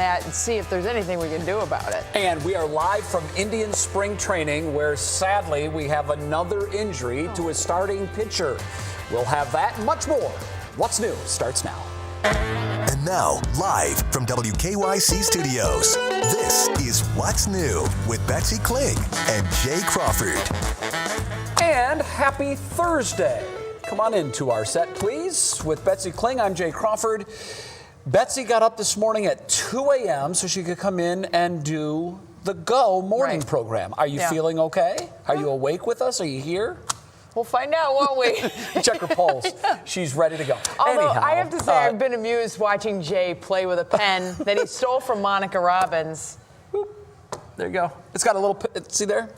that and see if there's anything we can do about it. And we are live from Indian spring training, where sadly we have another injury to a starting pitcher. We'll have that and much more. What's New starts now. And now, live from WKYC Studios, this is What's New with Betsy Kling and Jay Crawford. And happy Thursday. Come on into our set, please. With Betsy Kling, I'm Jay Crawford. Betsy got up this morning at 2 a.m. so she could come in and do the Go morning program. Are you feeling okay? Are you awake with us? Are you here? We'll find out, won't we? Check her pulse. She's ready to go. Although I have to say, I've been amused watching Jay play with a pen that he stole from Monica Robbins. There you go. It's got a little, see there?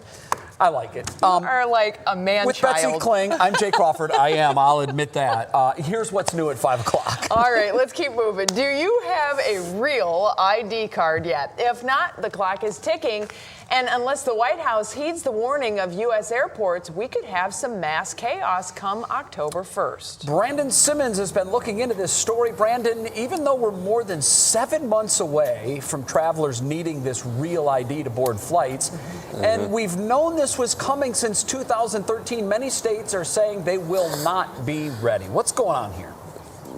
I like it. You are like a man-child. With Betsy Kling, I'm Jay Crawford. I am. I'll admit that. Here's what's new at 5 o'clock. All right, let's keep moving. Do you have a real ID card yet? If not, the clock is ticking. And unless the White House heeds the warning of U.S. airports, we could have some mass chaos come October 1st. Brandon Simmons has been looking into this story. Brandon, even though we're more than 7 months away from travelers needing this real ID to board flights, and we've known this was coming since 2013, many states are saying they will not be ready. What's going on here?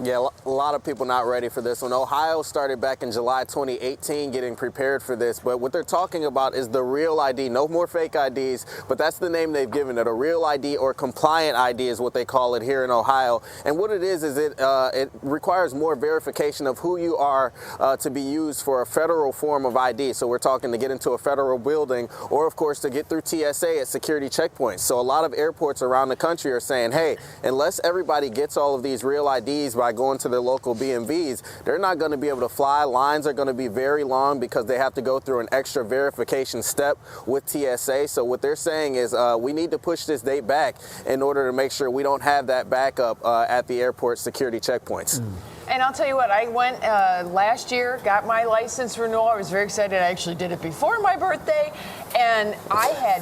Yeah, a lot of people not ready for this one. Ohio started back in July 2018 getting prepared for this, but what they're talking about is the real ID. No more fake IDs, but that's the name they've given it. A real ID, or compliant ID is what they call it here in Ohio. And what it is it requires more verification of who you are to be used for a federal form of ID. So we're talking to get into a federal building, or of course to get through TSA at security checkpoints. So a lot of airports around the country are saying, hey, unless everybody gets all of these real IDs by going to their local BMVs, they're not going to be able to fly. Lines are going to be very long because they have to go through an extra verification step with TSA. So what they're saying is we need to push this date back in order to make sure we don't have that backup at the airport security checkpoints. And I'll tell you what, I went last year, got my license renewal. I was very excited. I actually did it before my birthday, and I had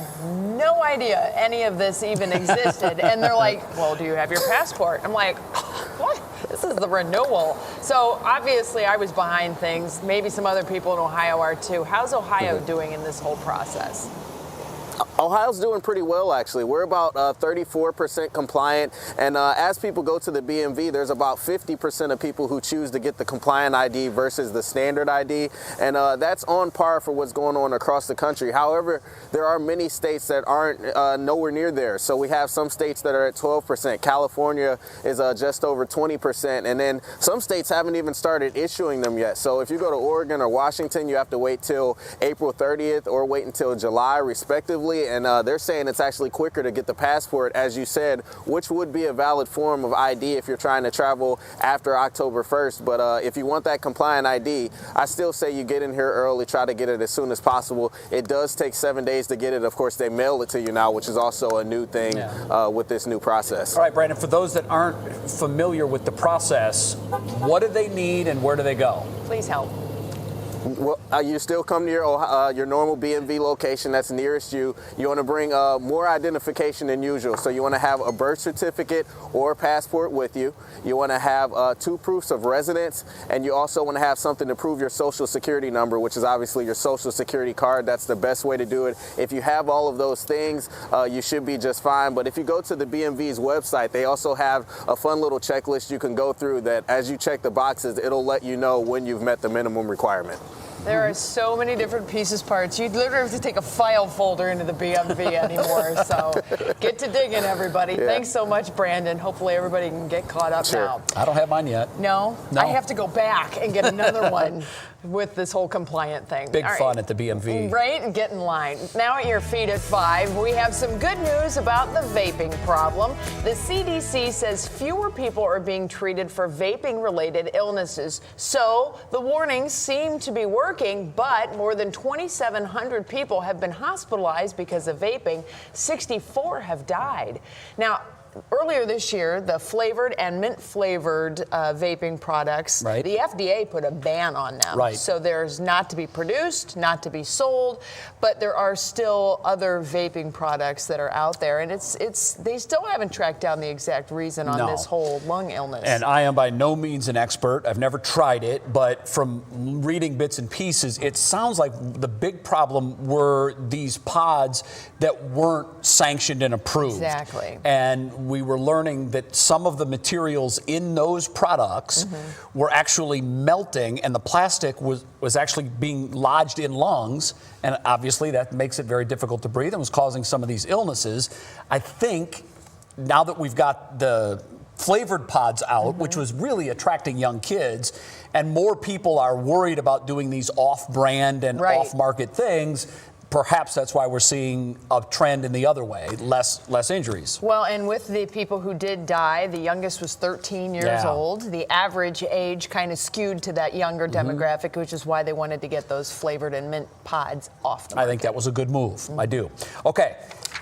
no idea any of this even existed. And they're like, well, do you have your passport? I'm like, what? This is the renewal. So obviously I was behind things. Maybe some other people in Ohio are too. How's Ohio doing in this whole process? Ohio's doing pretty well, actually. We're about 34% compliant, and as people go to the BMV, there's about 50% of people who choose to get the compliant ID versus the standard ID, and that's on par for what's going on across the country. However, there are many states that aren't nowhere near there. So we have some states that are at 12%. California is just over 20%, and then some states haven't even started issuing them yet. So if you go to Oregon or Washington, you have to wait till April 30th or wait until July, respectively. And they're saying it's actually quicker to get the passport, as you said, which would be a valid form of ID if you're trying to travel after October 1st. But if you want that compliant ID, I still say you get in here early, try to get it as soon as possible. It does take 7 days to get it. Of course, they mail it to you now, which is also a new thing with this new process. All right, Brandon, for those that aren't familiar with the process, what do they need and where do they go? Please help. Well, you still come to your normal BMV location that's nearest you. You want to bring more identification than usual. So you want to have a birth certificate or a passport with you. You want to have 2 proofs of residence, and you also want to have something to prove your social security number, which is obviously your social security card. That's the best way to do it. If you have all of those things, you should be just fine. But if you go to the BMV's website, they also have a fun little checklist you can go through that as you check the boxes, it'll let you know when you've met the minimum requirement. There are so many different pieces, parts. You literally have to take a file folder into the BMV anymore. So get to digging, everybody. Yeah. Thanks so much, Brandon. Hopefully everybody can get caught up now. I don't have mine yet. No? I have to go back and get another one with this whole compliant thing. Big fun at the BMV. Right, and get in line. Now at your feet at 5, we have some good news about the vaping problem. The CDC says fewer people are being treated for vaping-related illnesses. So the warnings seem to be working, but more than 2,700 people have been hospitalized because of vaping. 64 have died. Now, earlier this year, the flavored and mint-flavored vaping products, Right. the FDA put a ban on them. Right. So there's not to be produced, not to be sold, but there are still other vaping products that are out there, and they still haven't tracked down the exact reason on No. this whole lung illness. And I am by no means an expert. I've never tried it, but from reading bits and pieces, it sounds like the big problem were these pods that weren't sanctioned and approved. Exactly. And we were learning that some of the materials in those products were actually melting, and the plastic was actually being lodged in lungs, and obviously that makes it very difficult to breathe and was causing some of these illnesses. I think now that we've got the flavored pods out, which was really attracting young kids, and more people are worried about doing these off-brand and Right. off-market things, perhaps that's why we're seeing a trend in the other way, less injuries. Well, and with the people who did die, the youngest was 13 years Yeah. old. The average age kind of skewed to that younger demographic, which is why they wanted to get those flavored and mint pods off the I market. think that was a good move. I do. Okay,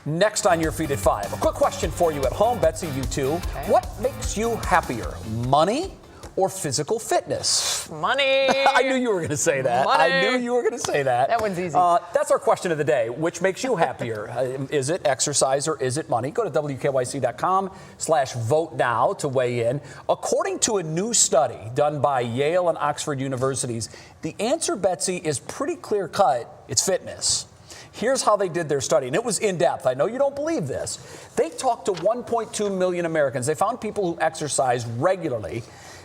next on your feed at 5, a quick question for you at home, Betsy, you too. Okay. What makes you happier, money or physical fitness? Money. I knew you were going to say that. Money. I knew you were going to say that. That one's easy. That's our question of the day. Which makes you happier? Is it exercise or is it money? Go to WKYC.com/vote now to weigh in. According to a new study done by Yale and Oxford universities, the answer, Betsy, is pretty clear cut. It's fitness. Here's how they did their study, and it was in depth. I know you don't believe this. They talked to 1.2 million Americans. They found people who exercise regularly.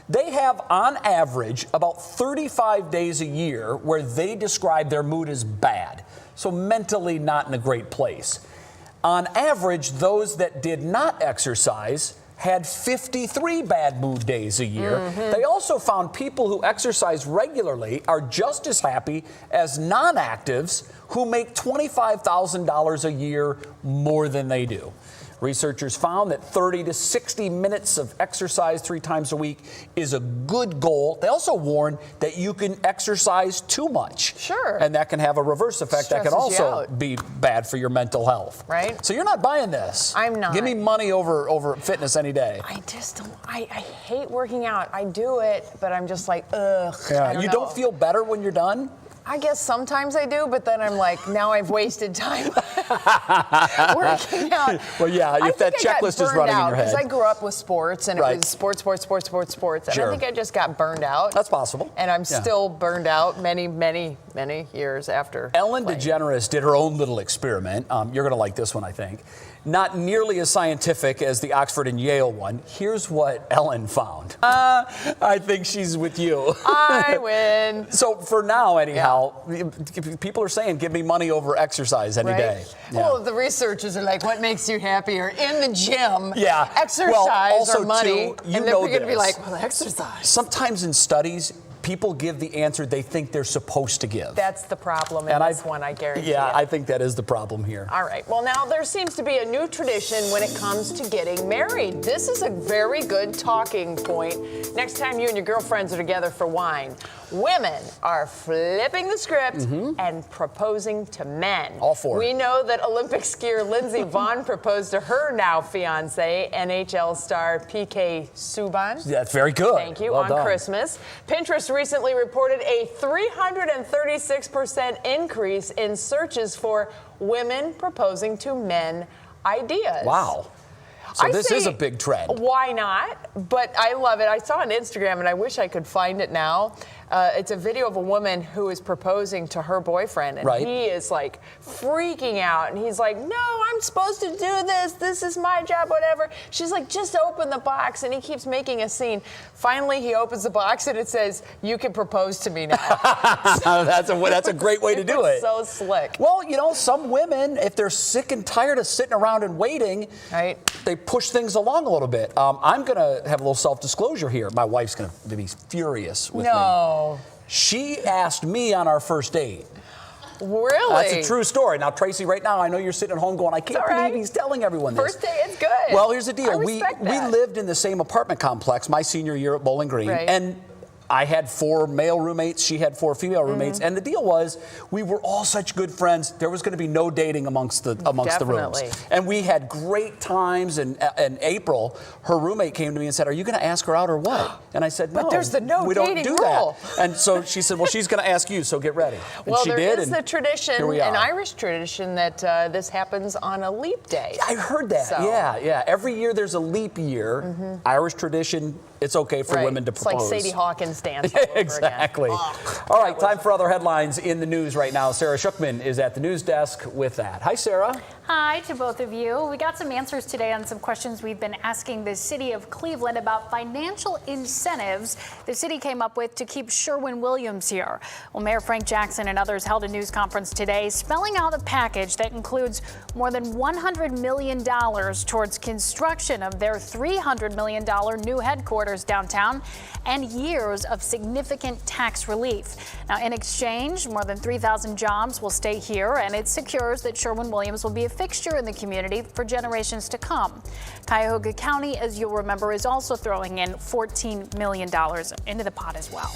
They have, on average, about 35 days a year where they describe their mood as bad, so mentally not in a great place. On average, those that did not exercise had 53 bad mood days a year. They also found people who exercise regularly are just as happy as non-actives who make $25,000 a year more than they do. Researchers found that 30 to 60 minutes of exercise 3 times a week is a good goal. They also warn that you can exercise too much. Sure. And that can have a reverse effect that can Stresses you also out. be bad for your mental health. Right. So you're not buying this. I'm not. Give me money over fitness any day. I just don't. I hate working out. I do it, but I'm just like, ugh. Yeah. I don't You know. don't feel better when you're done? I guess sometimes I do, but then I'm like, now I've wasted time working out. Well, yeah, if that checklist is running in your head. Because I grew up with sports, and Right. it was sports. And Sure. I think I just got burned out. That's possible. And I'm Yeah. still burned out many years after. Ellen playing. DeGeneres did her own little experiment. You're going to like this one, I think. Not nearly as scientific as the Oxford and Yale one. Here's what Ellen found. I think she's with you. I win. So for now, anyhow, people are saying, give me money over exercise any Right? day. Yeah. Well, the researchers are like, what makes you happier? In the gym, Yeah. exercise Well, also, or money. too, you and then know we're going to be this. like, well, exercise. Sometimes in studies, people give the answer they think they're supposed to give. That's the problem in this one, I guarantee Yeah, you. I think that is the problem here. All right. Well, now there seems to be a new tradition when it comes to getting married. This is a very good talking point. Next time you and your girlfriends are together for wine, women are flipping the script and proposing to men. All for it. We know that Olympic skier Lindsey Vonn proposed to her now fiance, NHL star PK Subban. That's very good. Thank you. Well on done. Christmas. Pinterest recently reported a 336% increase in searches for women proposing to men ideas. Wow. So I this say, is a big trend. Why not? But I love it. I saw on Instagram, and I wish I could find it now. It's a video of a woman who is proposing to her boyfriend, and Right. he is like freaking out. And he's like, "No, I'm supposed to do this. This is my job, whatever." She's like, "Just open the box," and he keeps making a scene. Finally, he opens the box, and it says, "You can propose to me now." That's a great way to do was it. So slick. Well, you know, some women, if they're sick and tired of sitting around and waiting, Right. they push things along a little bit. I'm going to have a little self-disclosure here. My wife's going to be furious with me. No. She asked me on our first date. Really? That's a true story. Now, Tracy, right now, I know you're sitting at home going, I can't all believe right. he's telling everyone this. First day, it's good. Well, here's the deal. I We respect that. lived in the same apartment complex my senior year at Bowling Green. Right. And I had 4 male roommates, she had 4 female roommates, and the deal was we were all such good friends. There was going to be no dating amongst the rooms, and we had great times. And April, her roommate, came to me and said, "Are you going to ask her out or what?" And I said, "No, but there's the no we dating don't do rule." that. And so she said, "Well, she's going to ask you, so get ready." And well, she there did, is and the tradition, here we are. an Irish tradition, that this happens on a leap day. I heard that. So. Yeah. Every year there's a leap year. Irish tradition. It's okay for women to propose. It's like Sadie Hawkins dance all over exactly. again. All right, time for other headlines in the news right now. Sarah Shookman is at the news desk with that. Hi, Sarah. Hi to both of you. We got some answers today on some questions we've been asking the city of Cleveland about financial incentives the city came up with to keep Sherwin-Williams here. Well, Mayor Frank Jackson and others held a news conference today spelling out a package that includes more than $100 million towards construction of their $300 million new headquarters downtown and years of significant tax relief. Now, in exchange, more than 3,000 jobs will stay here, and it secures that Sherwin-Williams will be a fixture in the community for generations to come. Cuyahoga County, as you'll remember, is also throwing in $14 million into the pot as well.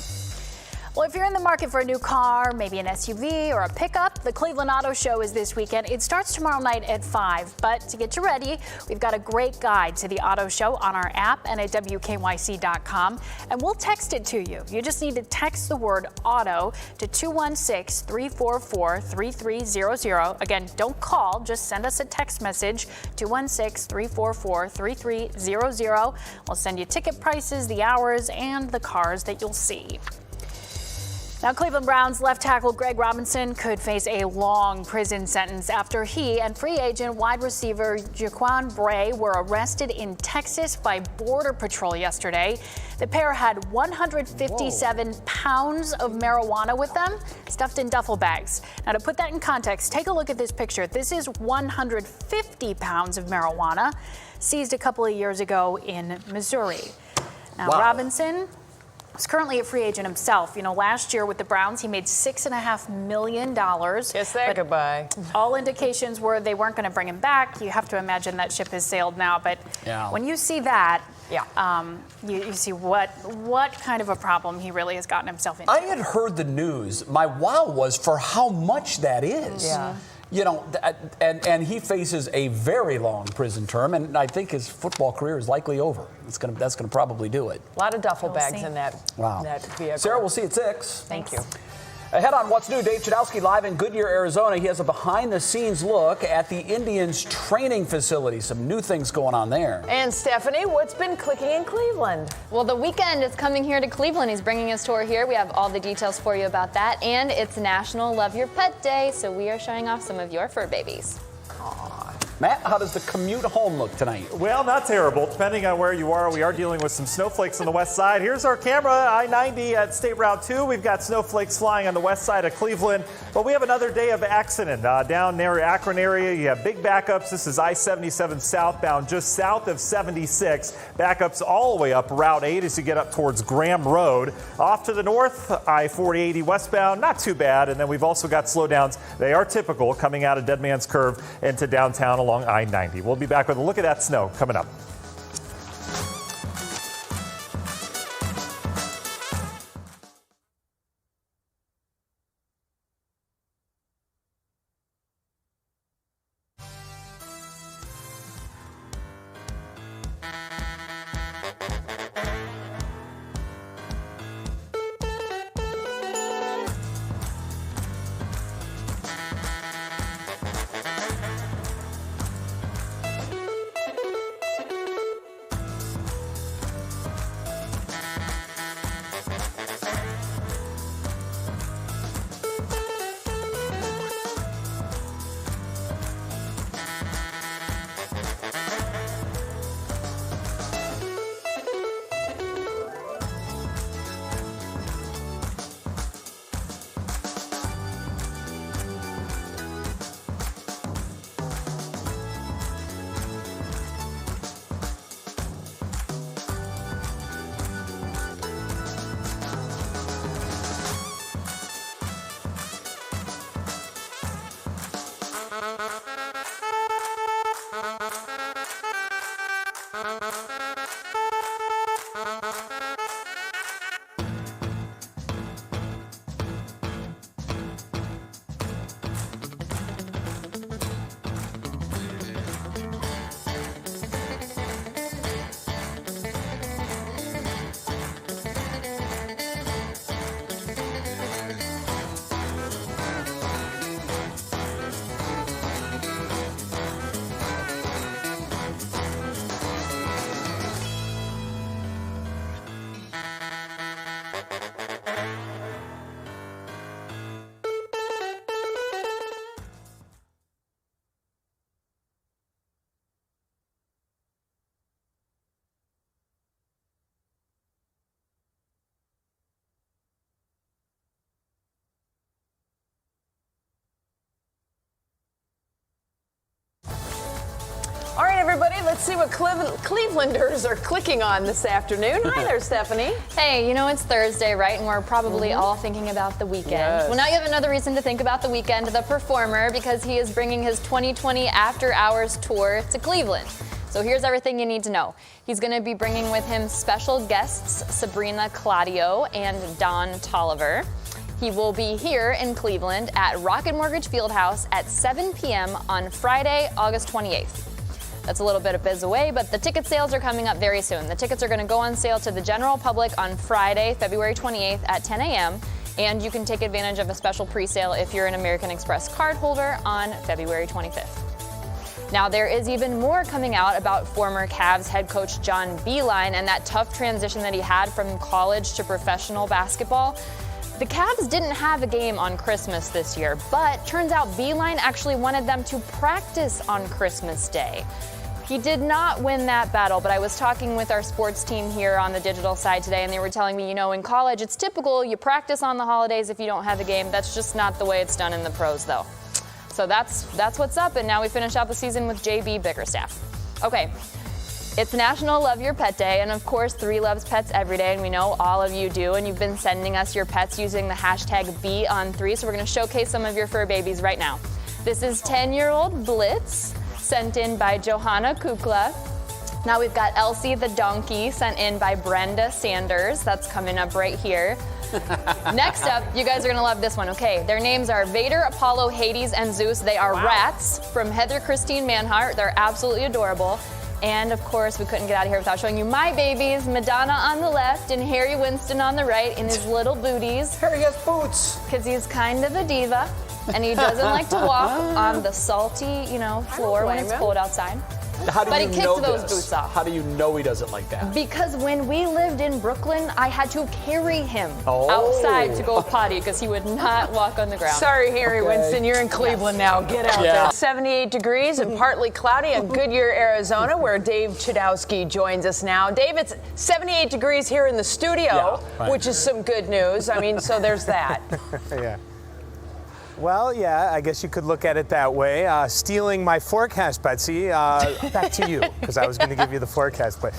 Well, if you're in the market for a new car, maybe an SUV or a pickup, the Cleveland Auto Show is this weekend. It starts tomorrow night at 5. But to get you ready, we've got a great guide to the auto show on our app and at WKYC.com. And we'll text it to you. You just need to text the word auto to 216-344-3300. Again, don't call, just send us a text message, 216-344-3300. We'll send you ticket prices, the hours, and the cars that you'll see. Now, Cleveland Browns left tackle Greg Robinson could face a long prison sentence after he and free agent wide receiver Jaquan Bray were arrested in Texas by Border Patrol yesterday. The pair had 157 pounds of marijuana with them, stuffed in duffel bags. Now, to put that in context, take a look at this picture. This is 150 pounds of marijuana seized a couple of years ago in Missouri. Now, Robinson is currently a free agent himself. You know, last year with the Browns, he made $6.5 million. Kiss that goodbye. All indications were they weren't going to bring him back. You have to imagine that ship has sailed now. But when you see that, you see what kind of a problem he really has gotten himself into. I had heard the news. My wow was for how much that is. Yeah. You know, and he faces a very long prison term, and I think his football career is likely over. That's gonna probably do it. A lot of duffel bags in that vehicle. Sarah, we'll see you at 6. Thank you. Ahead on What's New, Dave Chudowski live in Goodyear, Arizona. He has a behind-the-scenes look at the Indians training facility. Some new things going on there. And Stephanie, what's been clicking in Cleveland? Well, the weekend is coming here to Cleveland. He's bringing his tour here. We have all the details for you about that. And it's National Love Your Pet Day, so we are showing off some of your fur babies. Matt, how does the commute home look tonight? Well, not terrible. Depending on where you are, we are dealing with some snowflakes on the west side. Here's our camera, I-90 at State Route 2. We've got snowflakes flying on the west side of Cleveland. But we have another day of accident down near Akron area. You have big backups. This is I-77 southbound, just south of 76. Backups all the way up Route 8 as you get up towards Graham Road. Off to the north, I-4080 westbound, not too bad. And then we've also got slowdowns. They are typical coming out of Dead Man's Curve into downtown along I-90. We'll be back with a look at that snow coming up. everybody. Let's see what Clevelanders are clicking on this afternoon. Hi there, Stephanie. Hey, you know it's Thursday, right? And we're probably all thinking about the weekend. Yes. Well, now you have another reason to think about the weekend, the performer, because he is bringing his 2020 After Hours tour to Cleveland. So here's everything you need to know. He's going to be bringing with him special guests Sabrina Claudio and Don Tolliver. He will be here in Cleveland at Rocket Mortgage Fieldhouse at 7 p.m. on Friday, August 28th. That's a little bit of biz away, but the ticket sales are coming up very soon. The tickets are going to go on sale to the general public on Friday, February 28th at 10 a.m. And you can take advantage of a special pre-sale if you're an American Express card holder on February 25th. Now, there is even more coming out about former Cavs head coach John Beilein and that tough transition that he had from college to professional basketball. The Cavs didn't have a game on Christmas this year, but turns out Beilein actually wanted them to practice on Christmas Day. He did not win that battle, but I was talking with our sports team here on the digital side today, and they were telling me, you know, in college it's typical you practice on the holidays if you don't have a game. That's just not the way it's done in the pros, though. So that's what's up, and now we finish out the season with JB Bickerstaff. Okay. It's National Love Your Pet Day, and of course, 3 loves pets every day, and we know all of you do, and you've been sending us your pets using the hashtag #BeOn3, so we're going to showcase some of your fur babies right now. This is 10-year-old Blitz, sent in by Johanna Kukla. Now we've got Elsie the donkey, sent in by Brenda Sanders. That's coming up right here. Next up, you guys are going to love this one. Okay, their names are Vader, Apollo, Hades, and Zeus. They are rats from Heather Christine Manhart. They're absolutely adorable. And of course, we couldn't get out of here without showing you my babies, Madonna on the left and Harry Winston on the right in his little booties. Harry has boots. Because he's kind of a diva, and he doesn't like to walk on the salty, floor when it's cold outside. How do But you he know kicked those this? boots off. How do you know he doesn't like that? Because when we lived in Brooklyn, I had to carry him Oh. outside to go potty because he would not walk on the ground. Sorry, Harry Winston, you're in Cleveland now. Get out Yeah. there. 78 degrees and partly cloudy in Goodyear, Arizona, where Dave Chudowski joins us now. Dave, it's 78 degrees here in the studio, Yeah, right. which is some good news. I mean, so there's that. Yeah. Well, yeah, I guess you could look at it that way. Stealing my forecast, Betsy. Back to you, because I was going to give you the forecast. But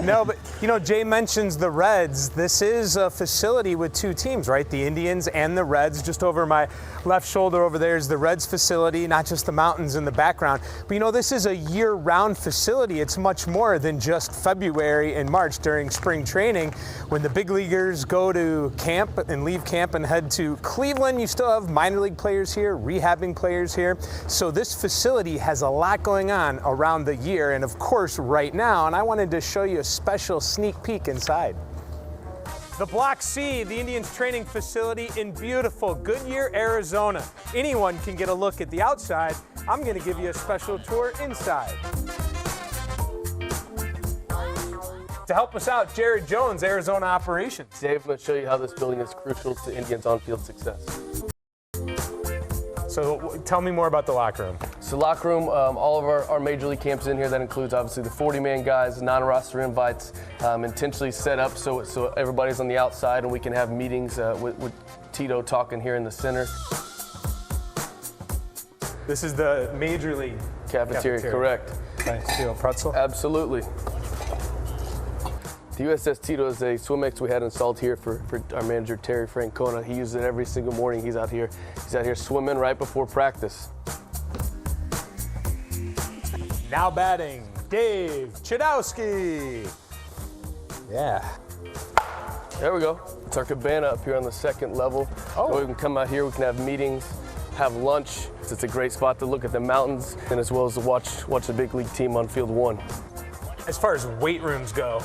no, but Jay mentions the Reds. This is a facility with 2 teams, right? The Indians and the Reds. Just over my left shoulder over there is the Reds facility, not just the mountains in the background. But this is a year-round facility. It's much more than just February and March during spring training. When the big leaguers go to camp and leave camp and head to Cleveland, you still have minor league players here, rehabbing players here. So this facility has a lot going on around the year, and of course right now, and I wanted to show you a special sneak peek inside. The Block C, the Indians training facility in beautiful Goodyear, Arizona. Anyone can get a look at the outside. I'm going to give you a special tour inside. To help us out, Jared Jones, Arizona Operations. Dave, I'm going to show you how this building is crucial to Indians on-field success. So tell me more about the locker room. So locker room, all of our major league camps in here. That includes obviously the 40-man guys, non-roster invites, intentionally set up so everybody's on the outside and we can have meetings with Tito talking here in the center. This is the major league Cafeteria, correct. Nice. Steel pretzel. Absolutely. The USS Tito is a SwimX we had installed here for our manager Terry Francona. He uses it every single morning. He's out here swimming right before practice. Now batting, Dave Chudowski. Yeah. There we go. It's our cabana up here on the second level. Oh. So we can come out here, we can have meetings, have lunch. It's a great spot to look at the mountains and as well as to watch the big league team on field 1. As far as weight rooms go,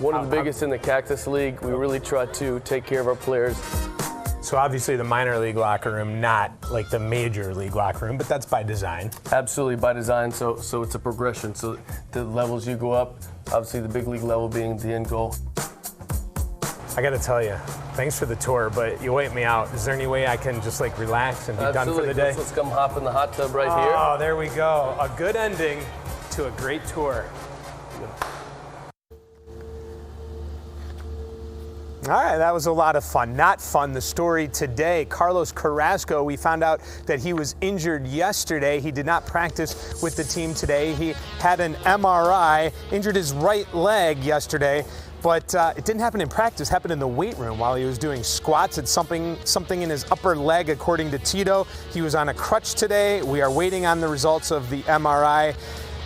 One of the biggest in the Cactus League. We really try to take care of our players. so obviously the minor league locker room, not like the major league locker room, but that's by design. Absolutely by design, so it's a progression. So the levels you go up, obviously the big league level being the end goal. I got to tell you, thanks for the tour, but you wait me out. Is there any way I can just like relax and be done for the day? Let's come hop in the hot tub right here. Oh, there we go. A good ending to a great tour. All right, that was a lot of fun. Not fun, the story today. Carlos Carrasco, we found out that he was injured yesterday. He did not practice with the team today. He had an MRI, injured his right leg yesterday. But it didn't happen in practice, it happened in the weight room while he was doing squats. It's something in his upper leg, according to Tito. He was on a crutch today. We are waiting on the results of the MRI,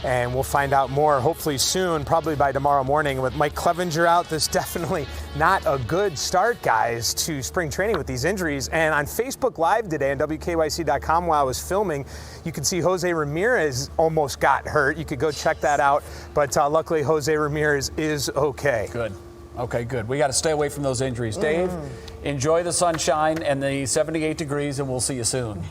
and we'll find out more hopefully soon, probably by tomorrow morning. With Mike Clevenger out, this definitely not a good start, guys, to spring training with these injuries. And on Facebook Live today on WKYC.com while I was filming, you can see Jose Ramirez almost got hurt. You could go check that out. But luckily, Jose Ramirez is okay. Good. Okay, good. We got to stay away from those injuries. Dave, enjoy the sunshine and the 78 degrees, and we'll see you soon.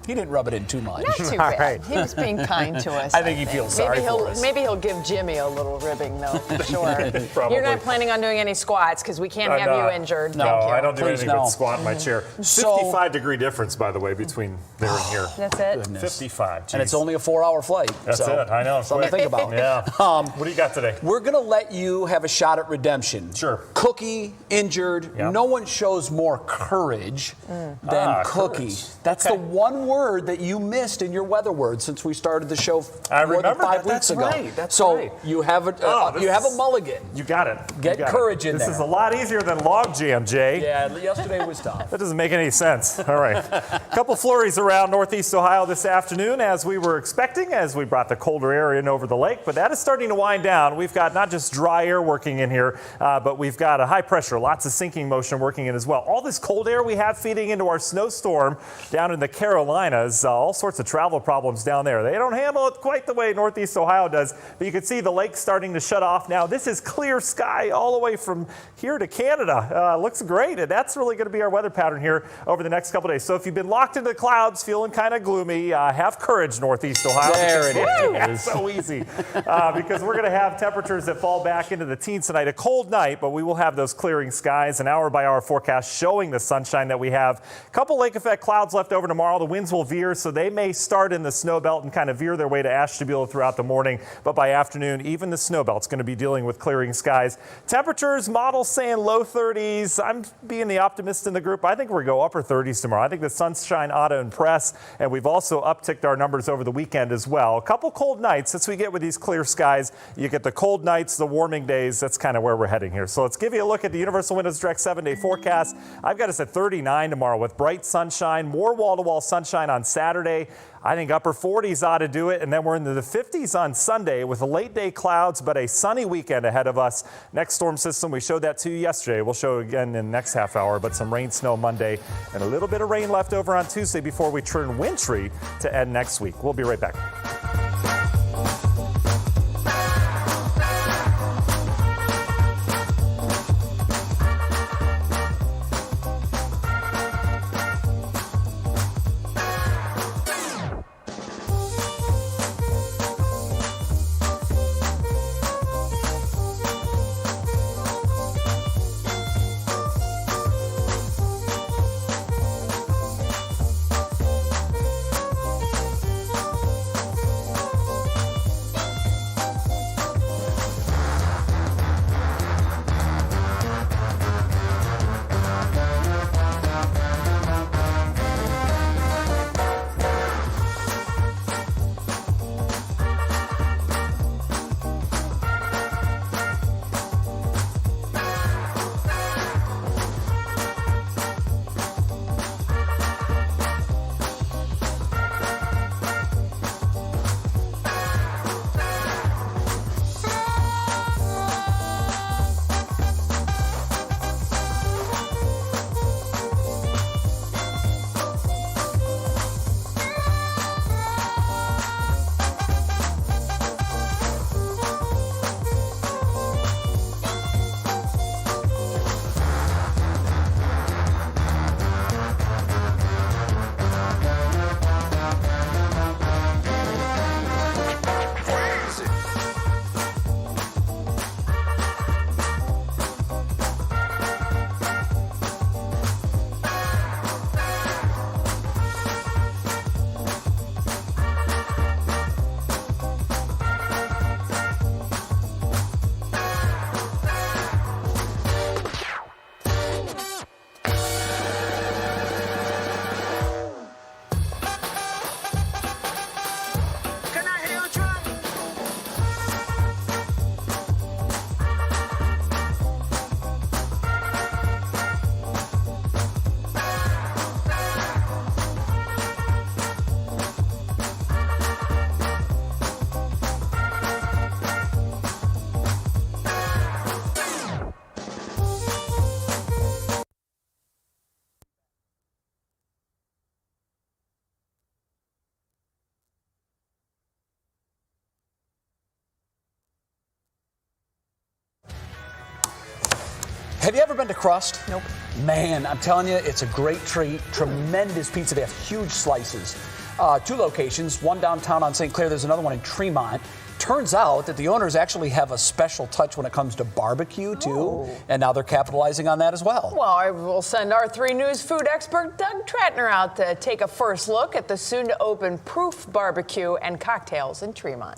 He didn't rub it in too much. Not too bad. Right. He was being kind to us. I think he feels sorry for us. Maybe he'll give Jimmy a little ribbing, though, for sure. Probably. You're not planning on doing any squats because we can't have you injured. No, Thank you. I don't do Please anything no. but squat in my chair. 55-degree difference, by the way, between there and here. That's it? Goodness. 55. Geez. And it's only a 4-hour flight. That's so it. I know. Something to think about. Yeah. What do you got today? We're going to let you have a shot at redemption. Sure. Cookie, injured. Yep. No one shows more courage than Cookie. Courage. That's the one word that you missed in your weather word since we started the show more than 5 weeks ago. Right. That's so right. you have a mulligan. You got it. Get courage in this there. This is a lot easier than logjam, Jay. Yeah, yesterday was tough. That doesn't make any sense. All right. A couple flurries around Northeast Ohio this afternoon, as we were expecting, as we brought the colder air in over the lake. But that is starting to wind down. We've got not just dry air working in here, but we've got a high pressure, lots of sinking motion working in as well. All this cold air we have feeding into our snowstorm down in the Carolinas, all sorts of travel problems down there. They don't handle it quite the way Northeast Ohio does. But you can see the lake starting to shut off now. This is clear sky all the way from here to Canada. Looks great, and that's really going to be our weather pattern here over the next couple days. So if you've been locked into the clouds, feeling kind of gloomy, have courage, Northeast Ohio. There it is. That's so easy. Because we're going to have temperatures that fall back into the teens tonight. A cold night, but we will have those clearing skies. An hour-by-hour forecast showing the sunshine that we have. A couple lake effect clouds left over tomorrow. The winds will veer, so they may start in the snow belt and kind of veer their way to Ashtabula throughout the morning. But by afternoon, even the snow belt's going to be dealing with clearing skies. Temperatures, models saying low 30s. I'm being the optimist in the group. I think we're going to go upper 30s tomorrow. I think the sunshine ought to impress. And we've also upticked our numbers over the weekend as well. A couple cold nights as we get with these clear skies. You get the cold nights, the warming days. That's kind of where we're heading here. So let's give you a look at the Universal Windows Direct 7-day forecast. I've got us at 39 tomorrow with bright sunshine, more wall-to-wall sunshine on Saturday. I think upper 40s ought to do it, and then we're into the 50s on Sunday with the late day clouds, but a sunny weekend ahead of us. Next storm system, we showed that to you yesterday. We'll show again in the next half hour, but some rain, snow Monday, and a little bit of rain left over on Tuesday before we turn wintry to end next week. We'll be right back. Have you ever been to Crust? Nope. Man, I'm telling you, it's a great treat. Tremendous pizza. They have huge slices. 2 locations, one downtown on St. Clair. There's another one in Tremont. Turns out that the owners actually have a special touch when it comes to barbecue, too. And now they're capitalizing on that as well. Well, I will send our 3 News food expert Doug Tratner out to take a first look at the soon-to-open Proof Barbecue and Cocktails in Tremont.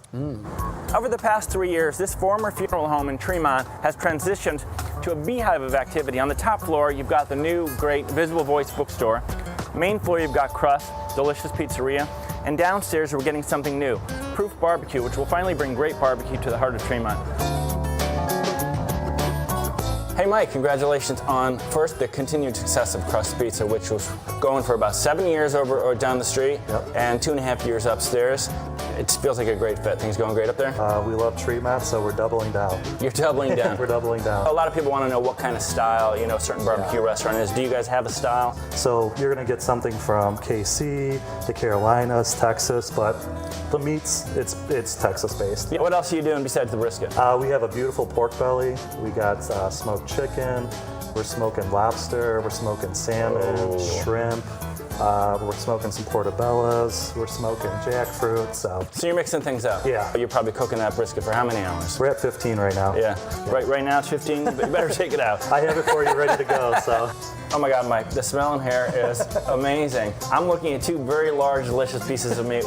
Over the past 3 years, this former funeral home in Tremont has transitioned to a beehive of activity. On the top floor, you've got the new, great Visible Voice bookstore. Main floor, you've got Crust, delicious pizzeria. And downstairs, we're getting something new, Proof Barbecue, which will finally bring great barbecue to the heart of Tremont. Hey Mike, congratulations on first the continued success of Crust Pizza, which was going for about 7 years over or down the street, and 2.5 years upstairs. It feels like a great fit. Things going great up there? We love Tremont, so we're doubling down. You're doubling down. We're doubling down. A lot of people want to know what kind of style, a certain barbecue restaurant is. Do you guys have a style? So you're going to get something from KC, the Carolinas, Texas, but the meats, it's Texas-based. Yeah, what else are you doing besides the brisket? We have a beautiful pork belly. We got smoked chicken. We're smoking lobster. We're smoking salmon, shrimp. We're smoking some portobellos. We're smoking jackfruit. So you're mixing things up. Yeah. You're probably cooking that brisket for how many hours? We're at 15 right now. Yeah. Right now it's 15, but you better take it out. I have it for you ready to go. So. Oh my God, Mike, the smell in here is amazing. I'm looking at 2 very large, delicious pieces of meat.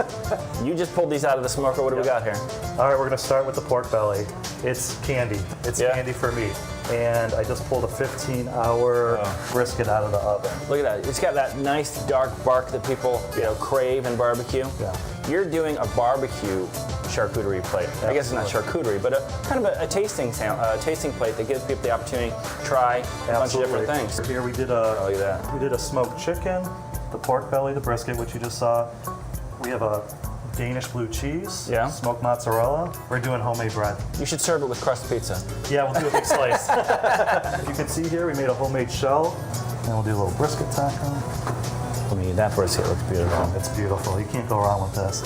You just pulled these out of the smoker. What do we got here? All right, we're gonna start with the pork belly. It's candy. It's candy for me. And I just pulled a 15-hour brisket out of the oven. Look at that. It's got that nice dark bark that people crave in barbecue. Yeah. You're doing a barbecue charcuterie plate. I guess it's not charcuterie, but kind of a tasting plate that gives people the opportunity to try a bunch of different things. Here we did a smoked chicken, the pork belly, the brisket, which you just saw. We have a Danish blue cheese, smoked mozzarella. We're doing homemade bread. You should serve it with Crust Pizza. Yeah, we'll do a big slice. You can see here we made a homemade shell, and we'll do a little brisket taco. I mean, that brisket looks beautiful. It's beautiful. You can't go wrong with this.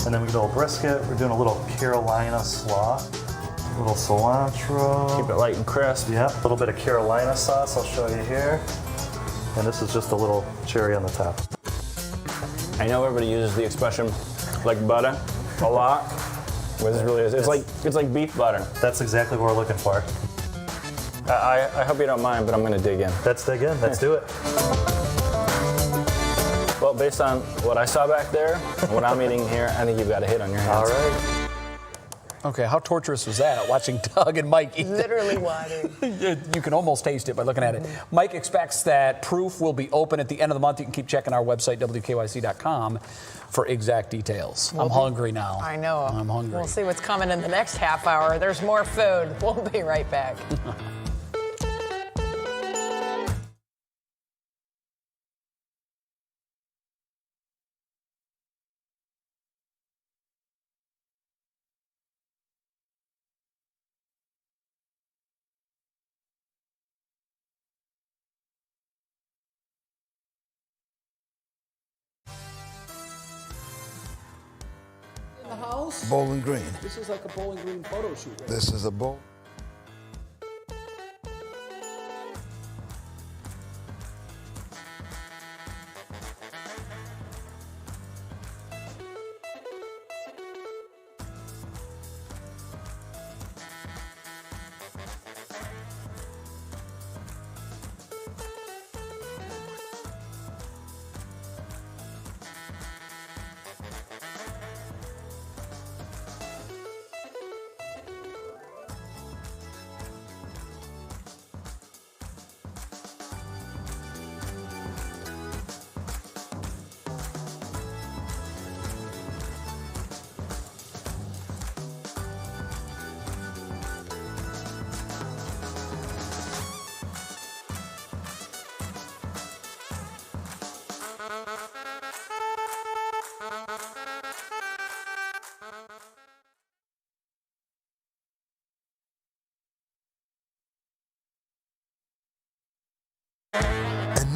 And then we do a little brisket. We're doing a little Carolina slaw, a little cilantro. Keep it light and crisp. Yeah, a little bit of Carolina sauce. I'll show you here. And this is just a little cherry on the top. I know everybody uses the expression like butter a lot. What this really is, it's like beef butter. That's exactly what we're looking for. I hope you don't mind, but I'm going to dig in. Let's dig in. Let's do it. Well, based on what I saw back there and what I'm eating here, I think you've got a hit on your hands. All right. Okay, how torturous was that, watching Doug and Mike eat? Literally watering. You can almost taste it by looking at it. Mike expects that Proof will be open at the end of the month. You can keep checking our website, WKYC.com, for exact details. I'm hungry now. I know. I'm hungry. We'll see what's coming in the next half hour. There's more food. We'll be right back. House? Bowling Green. This is like a Bowling Green photo shoot. Right? This is a bowl.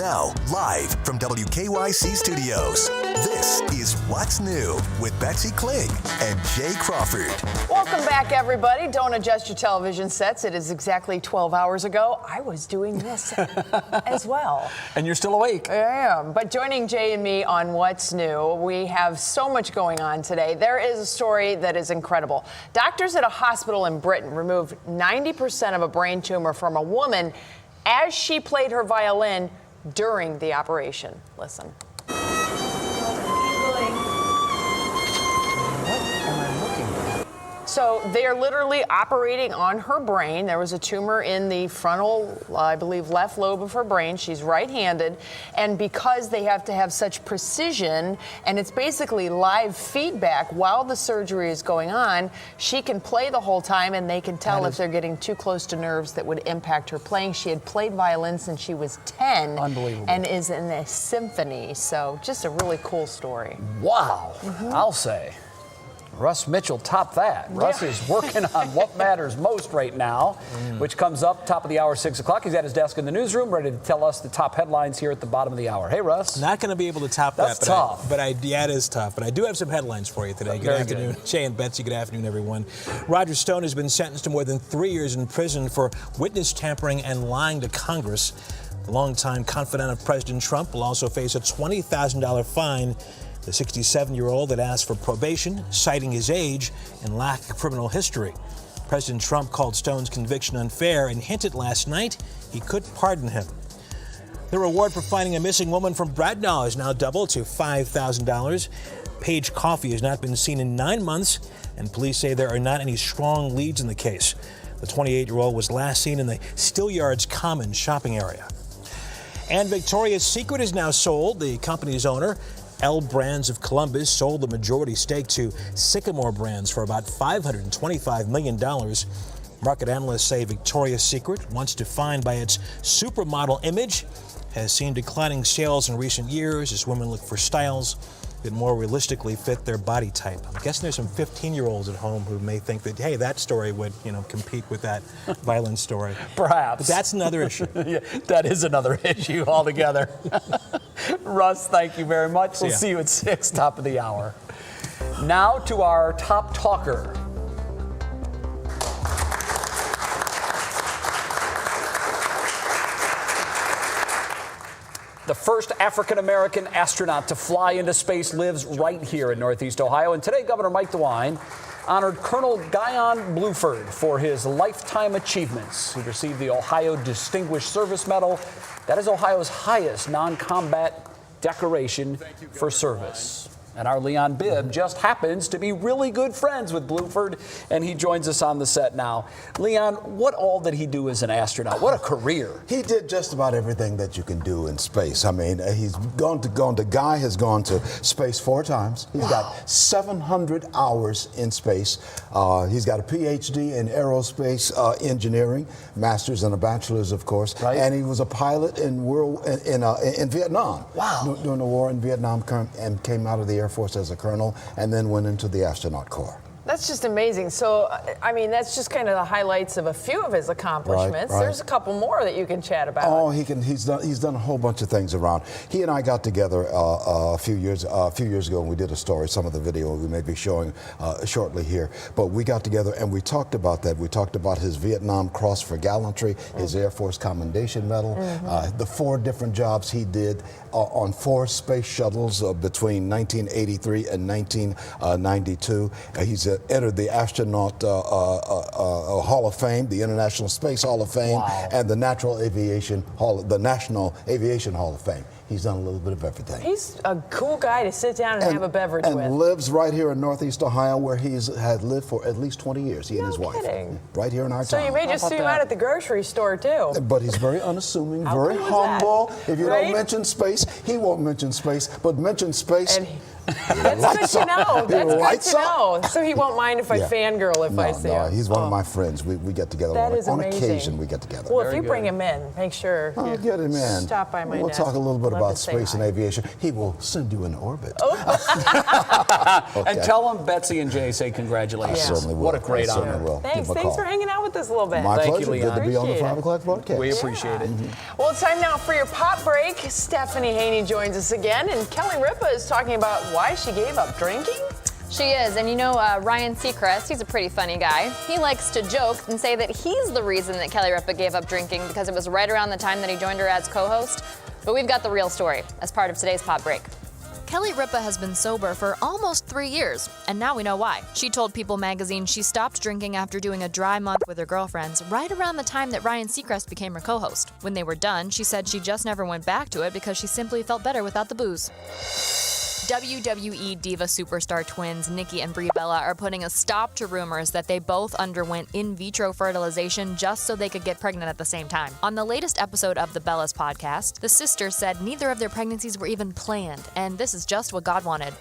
now, live from WKYC Studios, this is What's New with Betsy Kling and Jay Crawford. Welcome back, everybody. Don't adjust your television sets. It is exactly 12 hours ago. I was doing this as well. And you're still awake. I am. But joining Jay and me on What's New, we have so much going on today. There is a story that is incredible. Doctors at a hospital in Britain removed 90% of a brain tumor from a woman as she played her violin during the operation. Listen. So they're literally operating on her brain. There was a tumor in the frontal, I believe, left lobe of her brain. She's right-handed. And because they have to have such precision, and it's basically live feedback while the surgery is going on, she can play the whole time, and they can tell if they're getting too close to nerves that would impact her playing. She had played violin since she was 10. Unbelievable. And is in a symphony. So just a really cool story. Wow, I'll say. Russ Mitchell topped that. Russ is working on what matters most right now, which comes up top of the hour, 6 o'clock. He's at his desk in the newsroom, ready to tell us the top headlines here at the bottom of the hour. Hey, Russ. Not going to be able to top That's that. tough. Yeah, it is tough. But I do have some headlines for you today. Good afternoon, Jay and Betsy. Good afternoon, everyone. Roger Stone has been sentenced to more than 3 years in prison for witness tampering and lying to Congress. The longtime confidant of President Trump will also face a $20,000 fine. The 67-year-old that asked for probation, citing his age and lack of criminal history. President Trump called Stone's conviction unfair and hinted last night he could pardon him. The reward for finding a missing woman from Bracknell is now doubled to $5,000. Paige Coffey has not been seen in 9 months, and police say there are not any strong leads in the case. The 28-year-old was last seen in the Steelyards Common shopping area. And Victoria's Secret is now sold. The company's owner, L Brands of Columbus, sold the majority stake to Sycamore Brands for about $525 million. Market analysts say Victoria's Secret, once defined by its supermodel image, has seen declining sales in recent years as women look for styles that more realistically fit their body type. I'm guessing there's some 15-year-olds at home who may think that, hey, that story would, compete with that violence story. Perhaps. But that's another issue. Yeah, that is another issue altogether. Russ, thank you very much. We'll see you at 6, top of the hour. Now to our top talker. The first African-American astronaut to fly into space lives right here in Northeast Ohio. And today, Governor Mike DeWine honored Colonel Guyon Bluford for his lifetime achievements. He received the Ohio Distinguished Service Medal. That is Ohio's highest non-combat decoration for service. And our Leon Bibb just happens to be really good friends with Bluford, and he joins us on the set now. Leon, what all did he do as an astronaut? What a career. He did just about everything that you can do in space. I mean, Guy has gone to space 4 times. He's got 700 hours in space. He's got a PhD in aerospace engineering, master's and a bachelor's, of course. Right. And he was a pilot in Vietnam. Wow. During the war in Vietnam, and came out of the Air Force as a colonel, and then went into the astronaut corps. That's just amazing. So, I mean, that's just kind of the highlights of a few of his accomplishments. Right. There's a couple more that you can chat about. Oh, he's done a whole bunch of things around. He and I got together a few years ago, and we did a story. Some of the video we may be showing shortly here. But we got together and we talked about that. We talked about his Vietnam Cross for Gallantry, his Air Force Commendation Medal, the 4 different jobs he did on 4 space shuttles between 1983 and 1992. He's entered the Astronaut Hall of Fame, the International Space Hall of Fame, and the National Aviation Hall of Fame. He's done a little bit of everything. He's a cool guy to sit down and have a beverage with. And lives right here in Northeast Ohio, where he's had lived for at least 20 years, he and his wife. Right here in our town. So you may just see him out at the grocery store, too. But he's very unassuming, very humble. If you don't mention space, he won't mention space, but mention space. That's good to know. That's good to know. So he won't mind if I fangirl if I see him. No, he's one of my friends. We get together that is on amazing. occasion. We get together. Well, if you bring him in, make sure I'll get him in. Stop by my We'll desk. talk a little bit love about to say space and hi. aviation. He will send you in orbit. And tell them Betsy and Jay say congratulations. I certainly will. What a great I certainly honor. will. Thanks. Give him a Thanks call. for hanging out with us a little bit. My Thank you, pleasure. Leon. Good to be on the Appreciate 5 it. o'clock broadcast. We appreciate it. Well, it's time now for your pop break. Stephanie Haney joins us again, and Kelly Ripa is talking about why she gave up drinking. She is, and you know Ryan Seacrest, he's a pretty funny guy. He likes to joke and say that he's the reason that Kelly Ripa gave up drinking because it was right around the time that he joined her as co-host. But we've got the real story as part of today's Pop Break. Kelly Ripa has been sober for almost 3 years, and now we know why. She told People magazine she stopped drinking after doing a dry month with her girlfriends right around the time that Ryan Seacrest became her co-host. When they were done, she said she just never went back to it because she simply felt better without the booze. WWE Diva Superstar twins Nikki and Brie Bella are putting a stop to rumors that they both underwent in vitro fertilization just so they could get pregnant at the same time. On the latest episode of the Bellas podcast, the sisters said neither of their pregnancies were even planned, and this is just what God wanted.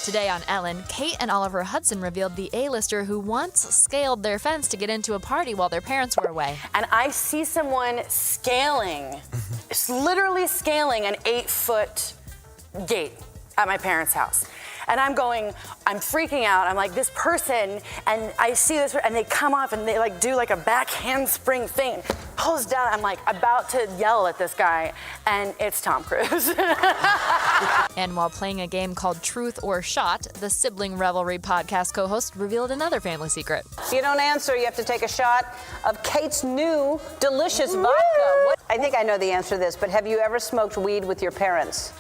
Today on Ellen, Kate and Oliver Hudson revealed the A-lister who once scaled their fence to get into a party while their parents were away. And I see someone scaling, literally scaling an 8-foot gate at my parents' house. And I'm freaking out. I'm like, this person, and I see this, and they come off and they like do like a back handspring thing, pulls down. I'm like about to yell at this guy, and it's Tom Cruise. And while playing a game called Truth or Shot, the Sibling Revelry podcast co-host revealed another family secret. If you don't answer, you have to take a shot of Kate's new delicious vodka. I think I know the answer to this, but have you ever smoked weed with your parents?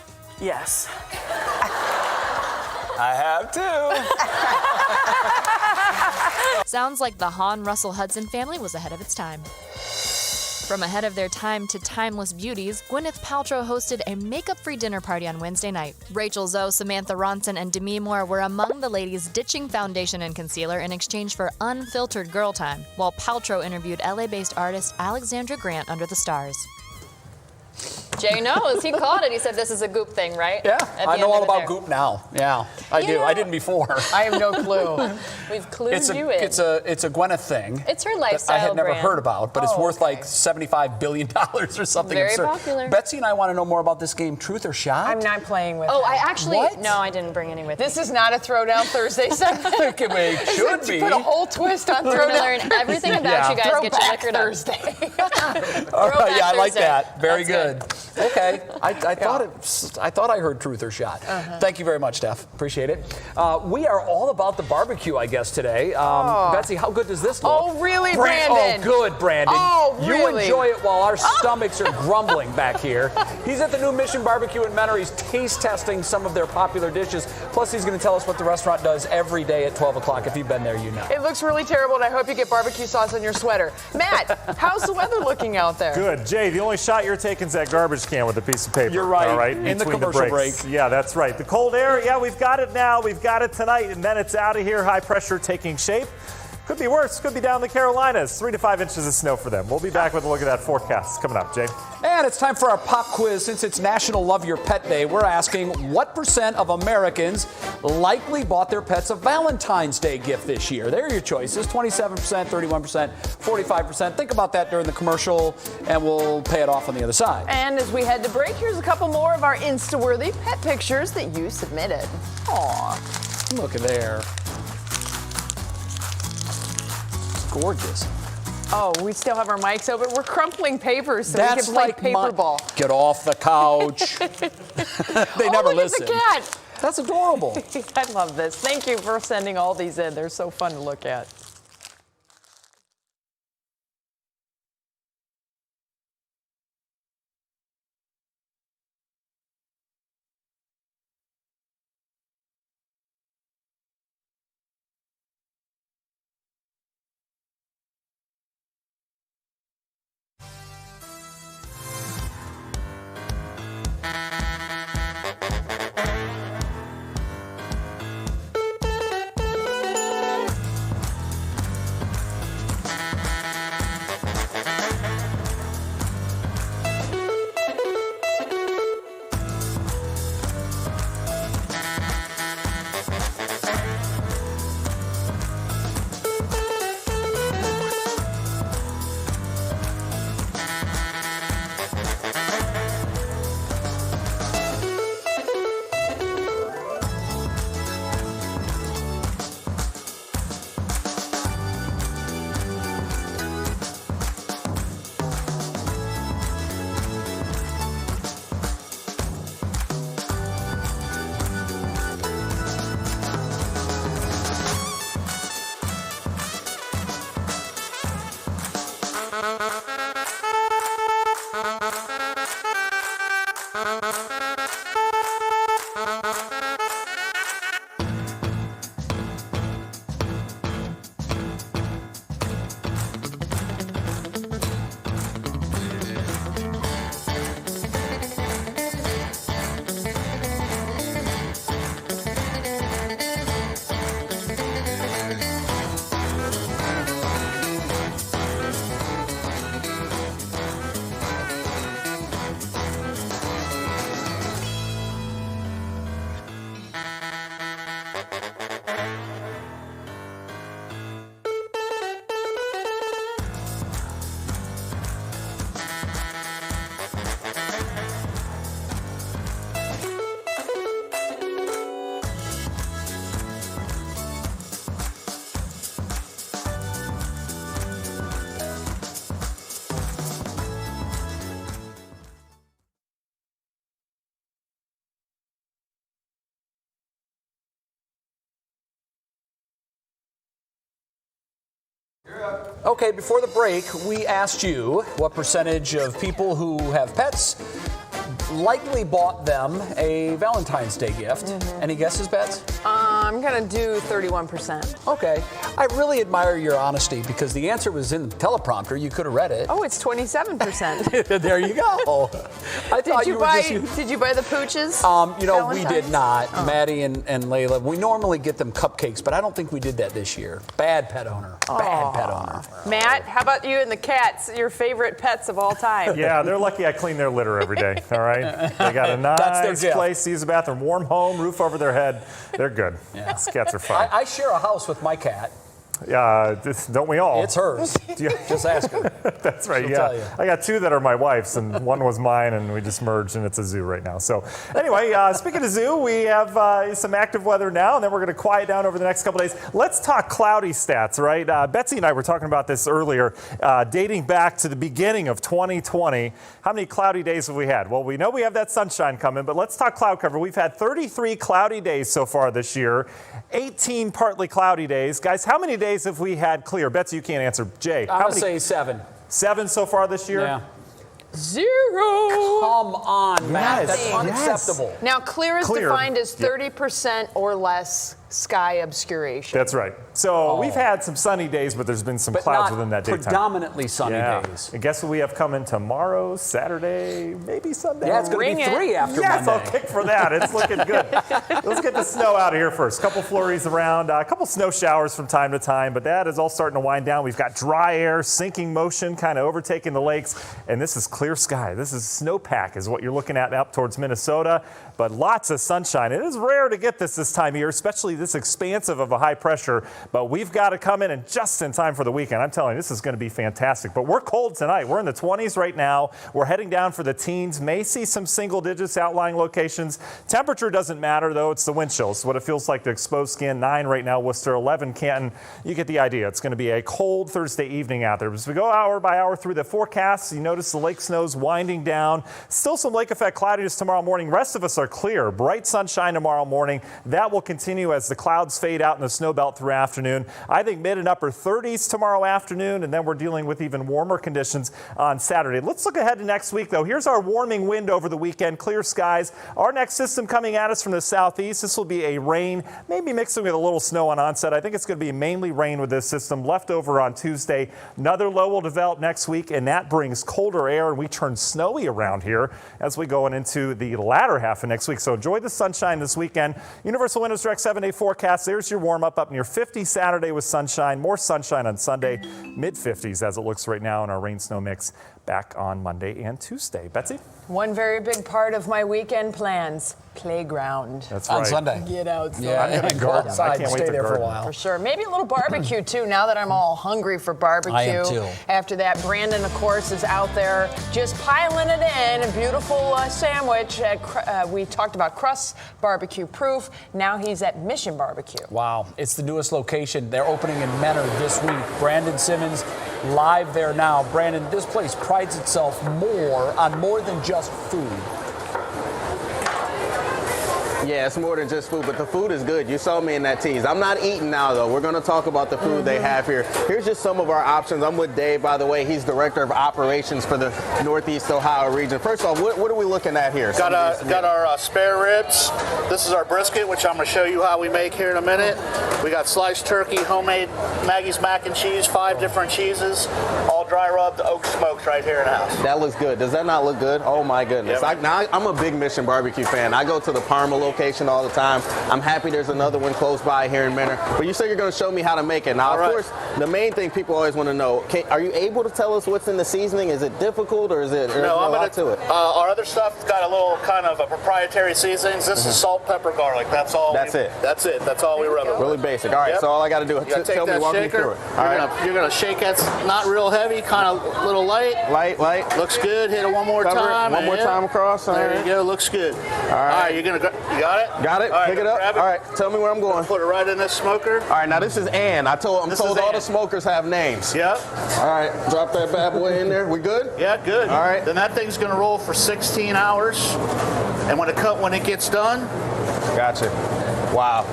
Yes. I have too. Sounds like the Hahn Russell Hudson family was ahead of its time. From ahead of their time to timeless beauties, Gwyneth Paltrow hosted a makeup-free dinner party on Wednesday night. Rachel Zoe, Samantha Ronson, and Demi Moore were among the ladies ditching foundation and concealer in exchange for unfiltered girl time, while Paltrow interviewed LA-based artist Alexandra Grant under the stars. Jay knows. He caught it. He said this is a Goop thing, right? Yeah, I know all about Goop now. Yeah, I do. I didn't before. I have no clue. We've clued you in. It's a Gwyneth thing. It's her that lifestyle I had never brand. heard about, but it's worth like $75 billion or something Very absurd. popular. Betsy and I want to know more about this game, Truth or Shot. I'm not playing with Oh, it. I actually What? no, I didn't bring any with This me. is not a Throwdown Thursday segment. It should be. Put a whole twist on We're gonna Throwdown. learn everything about you guys. Get you Throwback liquored up. Thursday. All right, yeah, I like Thursday. that. Very That's good. Okay, I thought I heard Truth or Shot. Thank you very much, Steph. Appreciate it. We are all about the barbecue, I guess, today. Betsy, how good does this look? Oh, really, Brandon? Oh, good, Brandon. Oh, You really? enjoy it while our stomachs are grumbling back here. He's at the new Mission BBQ in Menor. He's taste testing some of their popular dishes. Plus, he's going to tell us what the restaurant does every day at 12 o'clock. If you've been there, you know. It looks really terrible, and I hope you get barbecue sauce on your sweater. Matt, how's the weather looking out there? Good. Jay, the only shot you're taking is that garbage can with a piece of paper. You're right. All right. In the between commercial breaks. break. Yeah, that's right. The cold air, yeah, we've got it now. We've got it tonight, and then it's out of here. High pressure taking shape. Could be worse. Could be down in the Carolinas. 3 to 5 inches of snow for them. We'll be back with a look at that forecast coming up, Jay. And it's time for our pop quiz. Since it's National Love Your Pet Day, we're asking what % of Americans likely bought their pets a Valentine's Day gift this year? There are your choices, 27%, 31%, 45%. Think about that during the commercial, and we'll pay it off on the other side. And as we head to break, here's a couple more of our Insta-worthy pet pictures that you submitted. Aw. Look at there. Gorgeous. Oh, we still have our mics open. We're crumpling papers so That's we can play like paper ball. Get off the couch. They never look listen. At the cat. That's adorable. I love this. Thank you for sending all these in. They're so fun to look at. Okay, before the break, we asked you what percentage of people who have pets likely bought them a Valentine's Day gift. Any guesses, Bets? I'm going to do 31%. Okay. I really admire your honesty because the answer was in the teleprompter. You could have read it. Oh, it's 27%. There you go. I thought Did you buy the pooches? We did not. Maddie and Layla. We normally get them cupcakes, but I don't think we did that this year. Bad pet owner. Bad pet owner. Matt, how about you and the cats? Your favorite pets of all time? Yeah, they're lucky I clean their litter every day. All right. They got a nice place to use the bathroom, warm home, roof over their head. They're good. Yeah. These cats are fun. I share a house with my cat. Don't we all? It's hers. Just ask her. That's right. She'll yeah, tell you. I got two that are my wife's, and one was mine, and we just merged, and it's a zoo right now. So, anyway, speaking of zoo, we have some active weather now, and then we're going to quiet down over the next couple days. Let's talk cloudy stats, right? Betsy and I were talking about this earlier, dating back to the beginning of 2020. How many cloudy days have we had? Well, we know we have that sunshine coming, but let's talk cloud cover. We've had 33 cloudy days so far this year, 18 partly cloudy days. Guys, how many days have we had clear? Betsy, you can't answer. Jay, I'm going to say 7. 7 so far this year? Yeah. 0. Come on, Matt. That's unacceptable. Now, clear is defined as 30% or less sky obscuration. That's right. So we've had some sunny days, but there's been some clouds within that daytime. Predominantly sunny days. And guess what we have coming tomorrow, Saturday, maybe Sunday? Yeah, it's going to be 3 after Monday. Yes, I'll kick for that. It's looking good. Let's get the snow out of here first. A couple flurries around, a couple snow showers from time to time, but that is all starting to wind down. We've got dry air, sinking motion kind of overtaking the lakes, and this is clear sky. This is snowpack is what you're looking at up towards Minnesota, but lots of sunshine. It is rare to get this time of year, especially this expansive of a high pressure, but we've got to come in and just in time for the weekend. I'm telling you, this is going to be fantastic. But we're cold tonight. We're in the 20s right now. We're heading down for the teens. May see some single digits outlying locations. Temperature doesn't matter, though. It's the wind chill. It's what it feels like to exposed skin. 9 right now, Worcester, 11 Canton. You get the idea. It's going to be a cold Thursday evening out there. As we go hour by hour through the forecasts, you notice the lake snow's winding down. Still some lake effect cloudiness tomorrow morning. Rest of us are clear. Bright sunshine tomorrow morning. That will continue as the clouds fade out in the snow belt through afternoon. I think mid and upper 30s tomorrow afternoon, and then we're dealing with even warmer conditions on Saturday. Let's look ahead to next week, though. Here's our warming wind over the weekend. Clear skies. Our next system coming at us from the southeast. This will be a rain, maybe mixing with a little snow on onset. I think it's going to be mainly rain with this system. Left over on Tuesday. Another low will develop next week, and that brings colder air, and we turn snowy around here as we go into the latter half of next week. So enjoy the sunshine this weekend. Universal Windows Direct 7-day forecast. There's your warm up near 50 Saturday with sunshine. More sunshine on Sunday. Mid 50s as it looks right now in our rain snow mix. Back on Monday and Tuesday. Betsy? One very big part of my weekend plans, playground. That's right. On Sunday. Get outside. Yeah, I'm gonna go garden. outside I and can't wait stay to there for a garden. while. For sure. Maybe a little barbecue, too, now that I'm all hungry for barbecue. I am, too. After that, Brandon, of course, is out there just piling it in. A beautiful sandwich. We talked about Crust Barbecue Proof. Now he's at Mission BBQ. Wow. It's the newest location. They're opening in Menor this week. Brandon Simmons live there now. Brandon, this place prides itself on more than just food. Yeah, it's more than just food, but the food is good. You saw me in that tease. I'm not eating now, though. We're going to talk about the food they have here. Here's just some of our options. I'm with Dave, by the way. He's Director of Operations for the Northeast Ohio region. First off, what are we looking at here? Got our spare ribs. This is our brisket, which I'm going to show you how we make here in a minute. We got sliced turkey, homemade Maggie's mac and cheese, 5 different cheeses, all dry rubbed, oak smoked right here in the house. That looks good. Does that not look good? Oh my goodness. Yeah, I'm a big Mission BBQ fan. I go to the Parma location all the time. I'm happy there's another one close by here in Minner. But you said you're going to show me how to make it. Now, of course, the main thing people always want to know, are you able to tell us what's in the seasoning? Is it difficult or is it a lot to it? Our other stuff's got a little kind of a proprietary seasonings. This is salt, pepper, garlic. That's all. That's it. That's it. That's all we rub it with. Really basic. All right, so all I got to do is tell me, walk me through it. You're going to shake it. Not real heavy, kind of little light. Light. Looks good. Hit it one more time. One more time across. There you go. Looks good. All right. You got it? Got it. All right, pick it up. All right. Tell me where I'm going. Put it right in this smoker. All right. Now this is Ann. I'm told all the smokers have names. Yep. All right. Drop that bad boy in there. We good? Yeah, good. All right. Then that thing's going to roll for 16 hours. And when it gets done. Gotcha. Wow.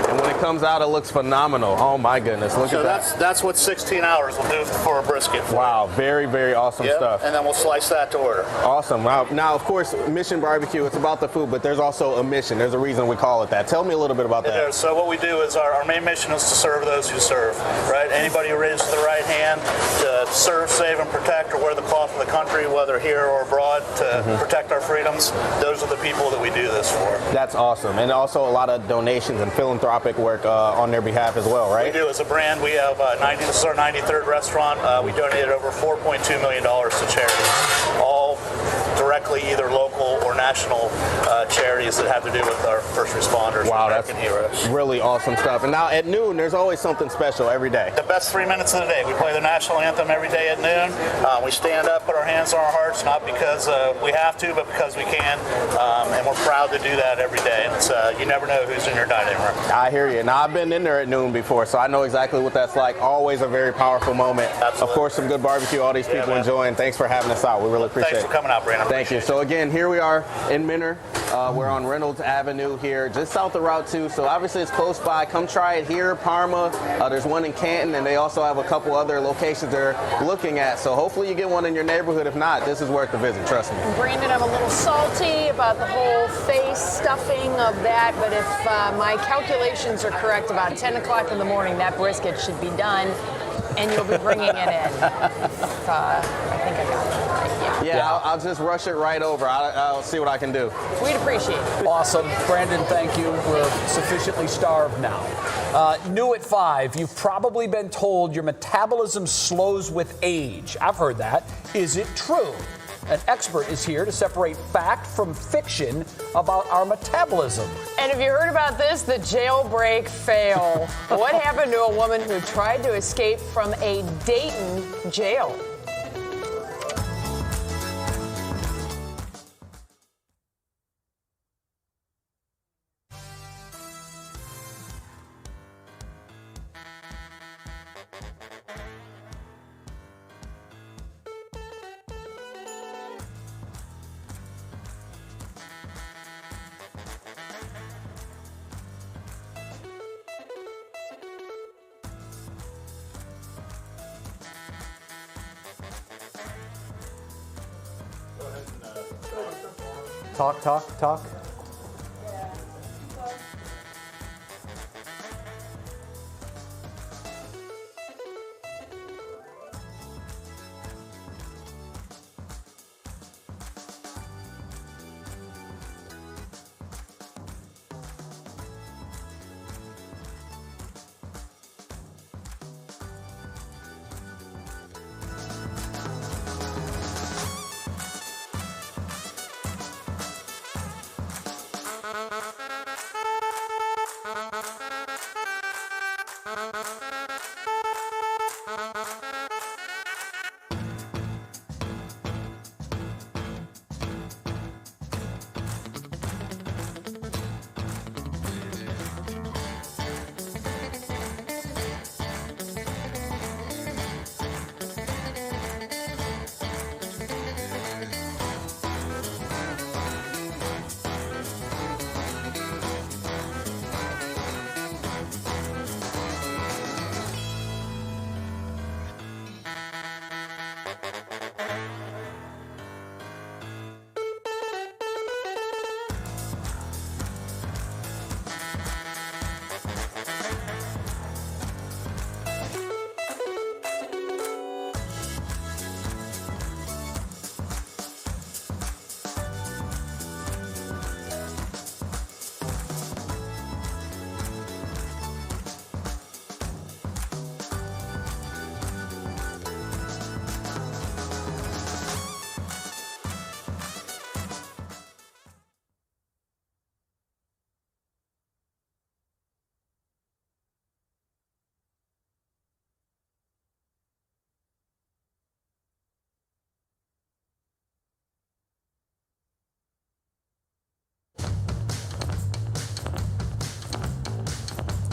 And when it comes out, it looks phenomenal. Oh my goodness, look at that. That's what 16 hours will do for a brisket. Wow, very, very awesome stuff. And then we'll slice that to order. Awesome. Now, of course, Mission BBQ, it's about the food, but there's also a mission. There's a reason we call it that. Tell me a little bit about that. So what we do is our main mission is to serve those who serve, right? Anybody who raises the right hand to serve, save, and protect, or wear the cloth of the country, whether here or abroad, to protect our freedoms, those are the people that we do this for. That's awesome. And also a lot of donations and philanthropic work on their behalf as well, right? We do. As a brand, we have this is our 93rd restaurant. We donated over $4.2 million to charities, all directly either local or national charities that have to do with our first responders. Wow, American heroes. Really awesome stuff. And now at noon, there's always something special every day. The best 3 minutes of the day. We play the national anthem every day at noon. We stand up, put our hands on our hearts, not because we have to, but because we can. And we're proud to do that every day. And it's, you never know who's in your dining room. I hear you. Now, I've been in there at noon before, so I know exactly what that's like. Always a very powerful moment. Absolutely. Of course, some good barbecue, all these people enjoying. Thanks for having us out. We really appreciate it. Thanks for coming out, Brandon. Thank you. So again, here we are in Minner. We're on Reynolds Avenue here, just south of Route 2. So obviously it's close by. Come try it here, Parma. There's one in Canton, and they also have a couple other locations they're looking at. So hopefully you get one in your neighborhood. If not, this is worth the visit. Trust me. Brandon, I'm a little salty about the whole face stuffing of that, but if my calculations are correct, about 10 o'clock in the morning, that brisket should be done, and you'll be bringing it in. I think I got it right. Yeah, I'll just rush it right over. I'll see what I can do. We'd appreciate it. Awesome. Brandon, thank you. We're sufficiently starved now. New at 5, you've probably been told your metabolism slows with age. I've heard that. Is it true? An expert is here to separate fact from fiction about our metabolism. And have you heard about this? The jailbreak fail. What happened to a woman who tried to escape from a Dayton jail? Talk.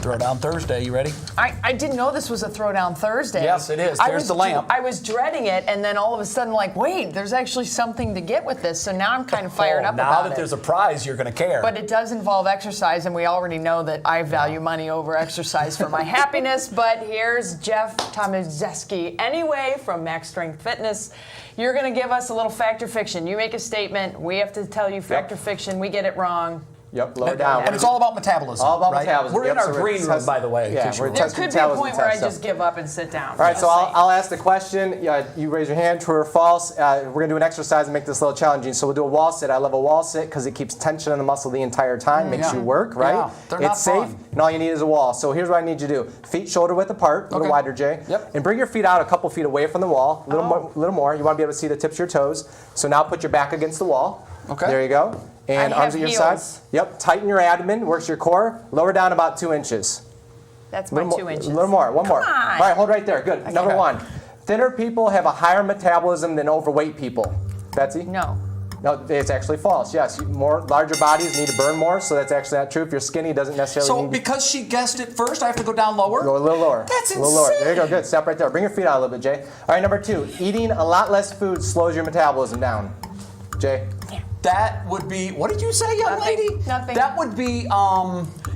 Throwdown Thursday. You ready? I didn't know this was a Throwdown Thursday. Yes, it is. There's the lamp. I was dreading it, and then all of a sudden, like, wait, there's actually something to get with this. So now I'm kind of fired up about it. Now that there's a prize, you're going to care. But it does involve exercise, and we already know that I value money over exercise for my happiness. But here's Jeff Tomazeski, anyway, from Max Strength Fitness. You're going to give us a little fact or fiction. You make a statement. We have to tell you fact or fiction. We get it wrong. Yep, lower down. And it's all about metabolism. All about right? metabolism. We're in our green room, by the way. Yeah, we're There testing could be a metabolism point where I test, just give up and sit down. All right, so I'll ask the question. You raise your hand, true or false. We're going to do an exercise and make this a little challenging. So we'll do a wall sit. I love a wall sit because it keeps tension on the muscle the entire time, makes you work, right? Yeah, they're not it's safe, fun. and all you need is a wall. So here's what I need you to do. Feet shoulder width apart, a little wider, Jay. Yep. And bring your feet out a couple feet away from the wall, a little more. You want to be able to see the tips of your toes. So now put your back against the wall. Okay. There you go. And I arms have at your heels. sides. Yep. Tighten your abdomen, works your core. Lower down about 2 inches. That's my 2 inches. A little more. One more. on. All right, hold right there. Good. Number one. Thinner people have a higher metabolism than overweight people. Betsy? No. No, it's actually false. Yes, larger bodies need to burn more, so that's actually not true. If you're skinny, it doesn't necessarily So need because she guessed it first, I have to go down lower? Go a little lower. That's a little lower. insane. There you go. Good. Stop right there. Bring your feet out a little bit, Jay. All right, number two. Eating a lot less food slows your metabolism down. Jay? That would be, what did you say, young lady? Nothing. That would be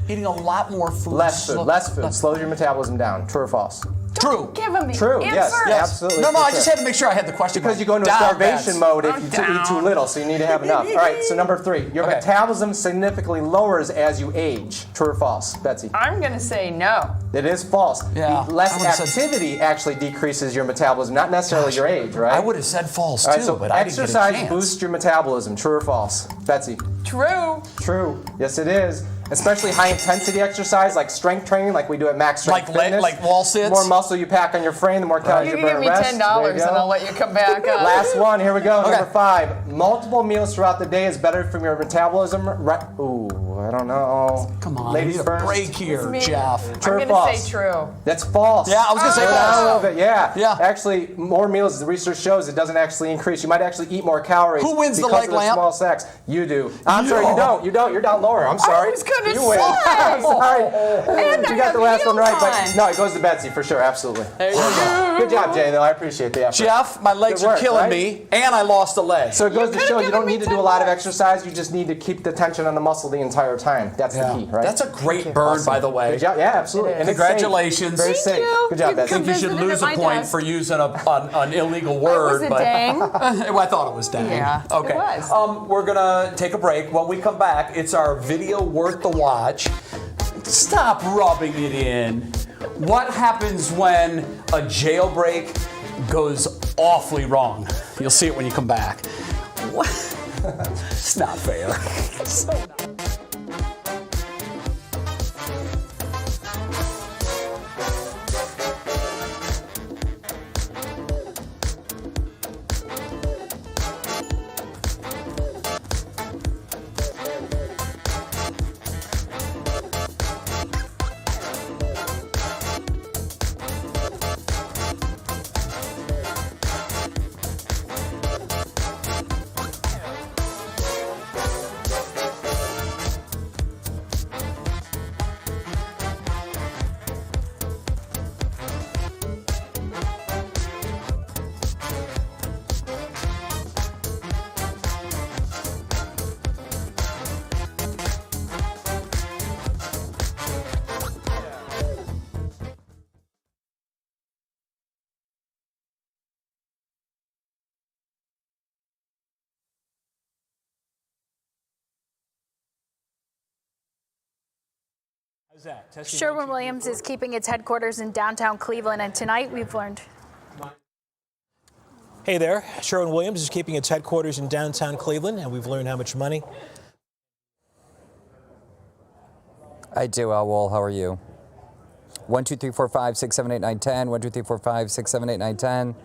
eating a lot more food. Less food. Slows your metabolism down. True or false? True. Give him the True. answer. Yes. Absolutely. No, for I sure. just had to make sure I had the question. Because you go into a starvation mode if you eat too little, so you need to have enough. All right, so number three. Your metabolism significantly lowers as you age. True or false, Betsy? I'm going to say no. It is false. Yeah, Less I would've said- activity actually decreases your metabolism, not necessarily your age, right? I would have said false All right, too, so but I didn't get a exercise chance. boosts your metabolism. True or false, Betsy? True. True. Yes, it is. Especially high intensity exercise like strength training, like we do at Max Strength Fitness. Like wall sits? The more muscle you pack on your frame, the more calories You you can burn give me at rest. $10 There you and go. I'll let you come back up. Last one, here we go. Number five. Multiple meals throughout the day is better for your metabolism. Ooh, I don't know. Come on, Ladies need a first. break here, Me. Jeff. True or I'm going to false? say true. That's false. Yeah, I was going to say Slow down a false. little bit, yeah. Yeah. Actually, more meals, the research shows it doesn't actually increase. You might actually eat more calories. Who wins the because leg of the lamp? small snacks. You do. I'm sorry, you don't. You don't. You're down lower. I'm sorry. I was going to You say. win. I'm sorry. And You I got have the last one heels right, but on. no, it goes to Betsy for sure. Absolutely. There you go. Good job, Jay, though. I appreciate the effort. Jeff, my legs Good are work, killing right? me, and I lost a leg. So it goes to could've show you given don't me need to do a 10 lot of bucks. exercise. You just need to keep the tension on the muscle the entire time. That's the key, right? That's a great burn, by the way. Good job. Yeah, absolutely. And it's safe. Congratulations. Very Thank safe. you. Good job, You Betsy. I think you should visited lose at a my point desk. for using an illegal word. was a but dang. Well, I thought it was dang. Yeah, it Okay. was. We're gonna take a break. When we come back, it's our video worth the watch. Stop rubbing it in. What happens when a jailbreak goes awfully wrong? You'll see it when you come back. What? It's not fair. So not. Sherwin-Williams is keeping its headquarters in downtown Cleveland, and tonight we've learned. Hey there, Sherwin-Williams is keeping its headquarters in downtown Cleveland, and we've learned how much money. I do, Al Wall. How are you? 1, 2, 3, 4, 5, 6, 7, 8, 9, 10. 1, 2, 3, 4, 5, 6, 7, 8, 9, 10.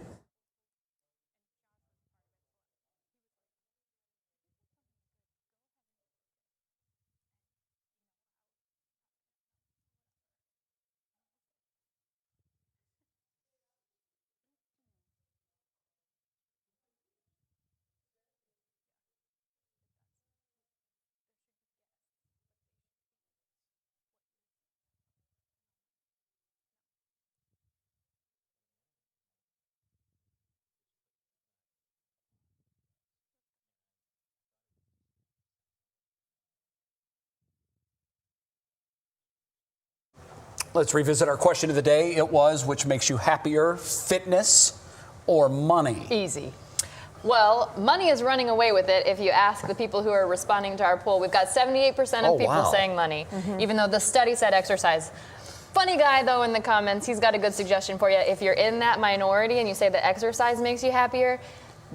Let's revisit our question of the day. It was, which makes you happier, fitness or money? Easy. Well, money is running away with it if you ask the people who are responding to our poll. We've got 78% of people saying money, even though the study said exercise. Funny guy, though, in the comments. He's got a good suggestion for you. If you're in that minority and you say that exercise makes you happier,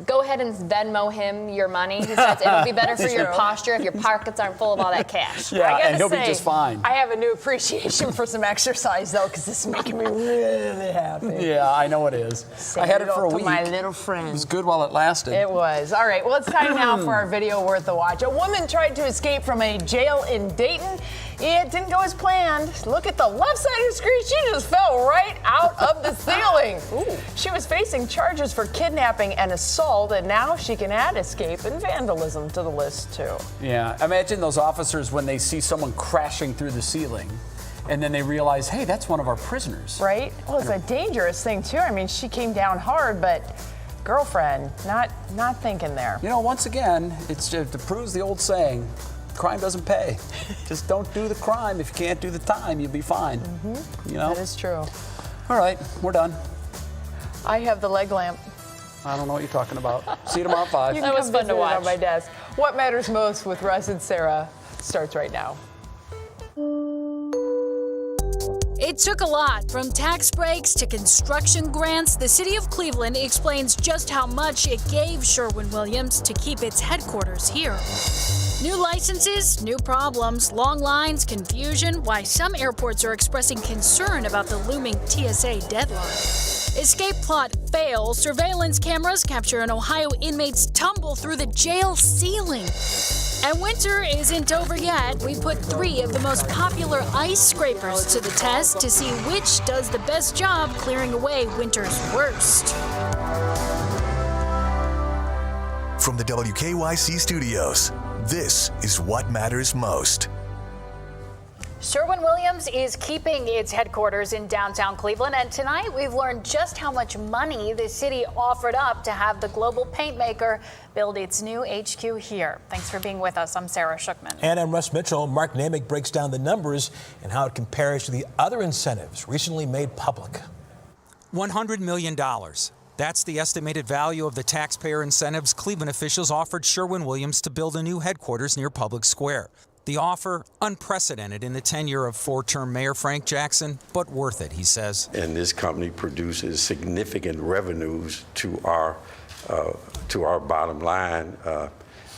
go ahead and Venmo him your money. He says it'll be better for your posture if your pockets aren't full of all that cash. Yeah, I gotta and he'll say, be just fine. I have a new appreciation for some exercise, though, because this is making me really happy. Yeah, I know it is. Say I had it hello for a to week. my little friend. It was good while it lasted. It was. All right, well, it's time now for our video worth a watch. A woman tried to escape from a jail in Dayton. It didn't go as planned. Look at the left side of the screen. She just fell right out of the ceiling. She was facing charges for kidnapping and assault, and now she can add escape and vandalism to the list, too. Yeah, imagine those officers when they see someone crashing through the ceiling and then they realize, hey, that's one of our prisoners. Right? Well, it's a dangerous thing, too. I mean, she came down hard, but girlfriend, not thinking there. You know, once again, it's just, it proves the old saying, crime doesn't pay. Just don't do the crime. If you can't do the time, you'll be fine. You know? That is true. All right, we're done. I have the leg lamp. I don't know what you're talking about. See you tomorrow at 5. You can come visit it on my desk. What Matters Most with Russ and Sarah starts right now. It took a lot, from tax breaks to construction grants. The city of Cleveland explains just how much it gave Sherwin-Williams to keep its headquarters here. New licenses, new problems, long lines, confusion, why some airports are expressing concern about the looming TSA deadline. Escape plot fails. Surveillance cameras capture an Ohio inmate's tumble through the jail ceiling. And winter isn't over yet. We put 3 of the most popular ice scrapers to the test to see which does the best job clearing away winter's worst. From the WKYC studios, this is What Matters Most. Sherwin-Williams is keeping its headquarters in downtown Cleveland, and tonight we've learned just how much money the city offered up to have the global paint maker build its new HQ here. Thanks for being with us. I'm Sarah Schuckman. And I'm Russ Mitchell. Mark Namick breaks down the numbers and how it compares to the other incentives recently made public. $100 million. That's the estimated value of the taxpayer incentives Cleveland officials offered Sherwin-Williams to build a new headquarters near Public Square. The offer, unprecedented in the tenure of 4-term Mayor Frank Jackson, but worth it, he says. And this company produces significant revenues to our bottom line,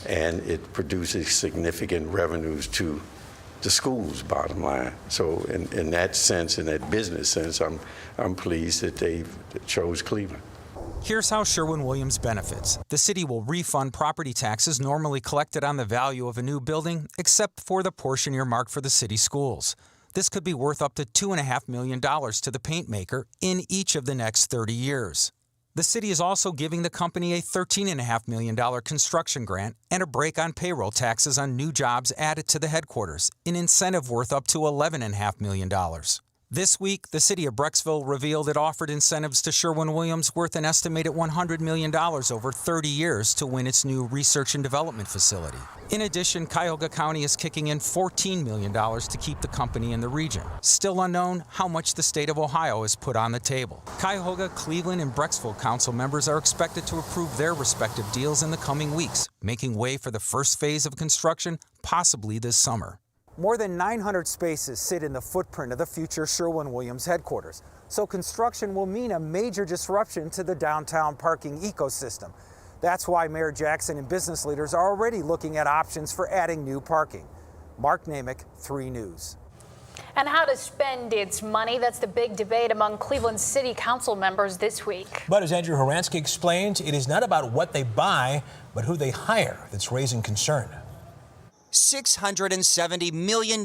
and it produces significant revenues to the school's bottom line. So in that sense, in that business sense, I'm pleased that they chose Cleveland. Here's how Sherwin-Williams benefits. The city will refund property taxes normally collected on the value of a new building, except for the portion earmarked for the city schools. This could be worth up to $2.5 million to the paint maker in each of the next 30 years. The city is also giving the company a $13.5 million construction grant and a break on payroll taxes on new jobs added to the headquarters, an incentive worth up to $11.5 million. This week, the city of Brecksville revealed it offered incentives to Sherwin-Williams worth an estimated $100 million over 30 years to win its new research and development facility. In addition, Cuyahoga County is kicking in $14 million to keep the company in the region. Still unknown how much the state of Ohio has put on the table. Cuyahoga, Cleveland, and Brecksville council members are expected to approve their respective deals in the coming weeks, making way for the first phase of construction, possibly this summer. More than 900 spaces sit in the footprint of the future Sherwin-Williams headquarters, so construction will mean a major disruption to the downtown parking ecosystem. That's why Mayor Jackson and business leaders are already looking at options for adding new parking. Mark Namick, 3 News. And how to spend its money, that's the big debate among Cleveland City Council members this week. But as Andrew Horansky explains, it is not about what they buy, but who they hire that's raising concern. $670 million.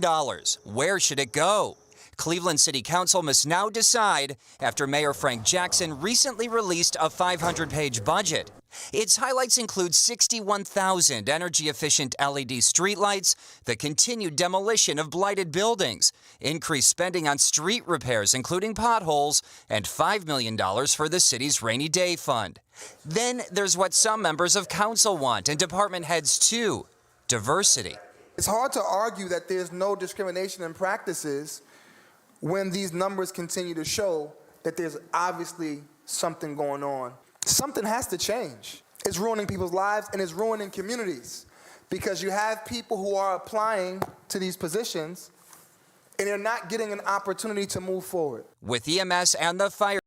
Where should it go? Cleveland City Council must now decide after Mayor Frank Jackson recently released a 500-page budget. Its highlights include 61,000 energy-efficient LED streetlights, the continued demolition of blighted buildings, increased spending on street repairs, including potholes, and $5 million for the city's rainy day fund. Then there's what some members of council want, and department heads too: diversity. It's hard to argue that there's no discrimination in practices when these numbers continue to show that there's obviously something going on. Something has to change. It's ruining people's lives and it's ruining communities because you have people who are applying to these positions and they're not getting an opportunity to move forward. With EMS and the fire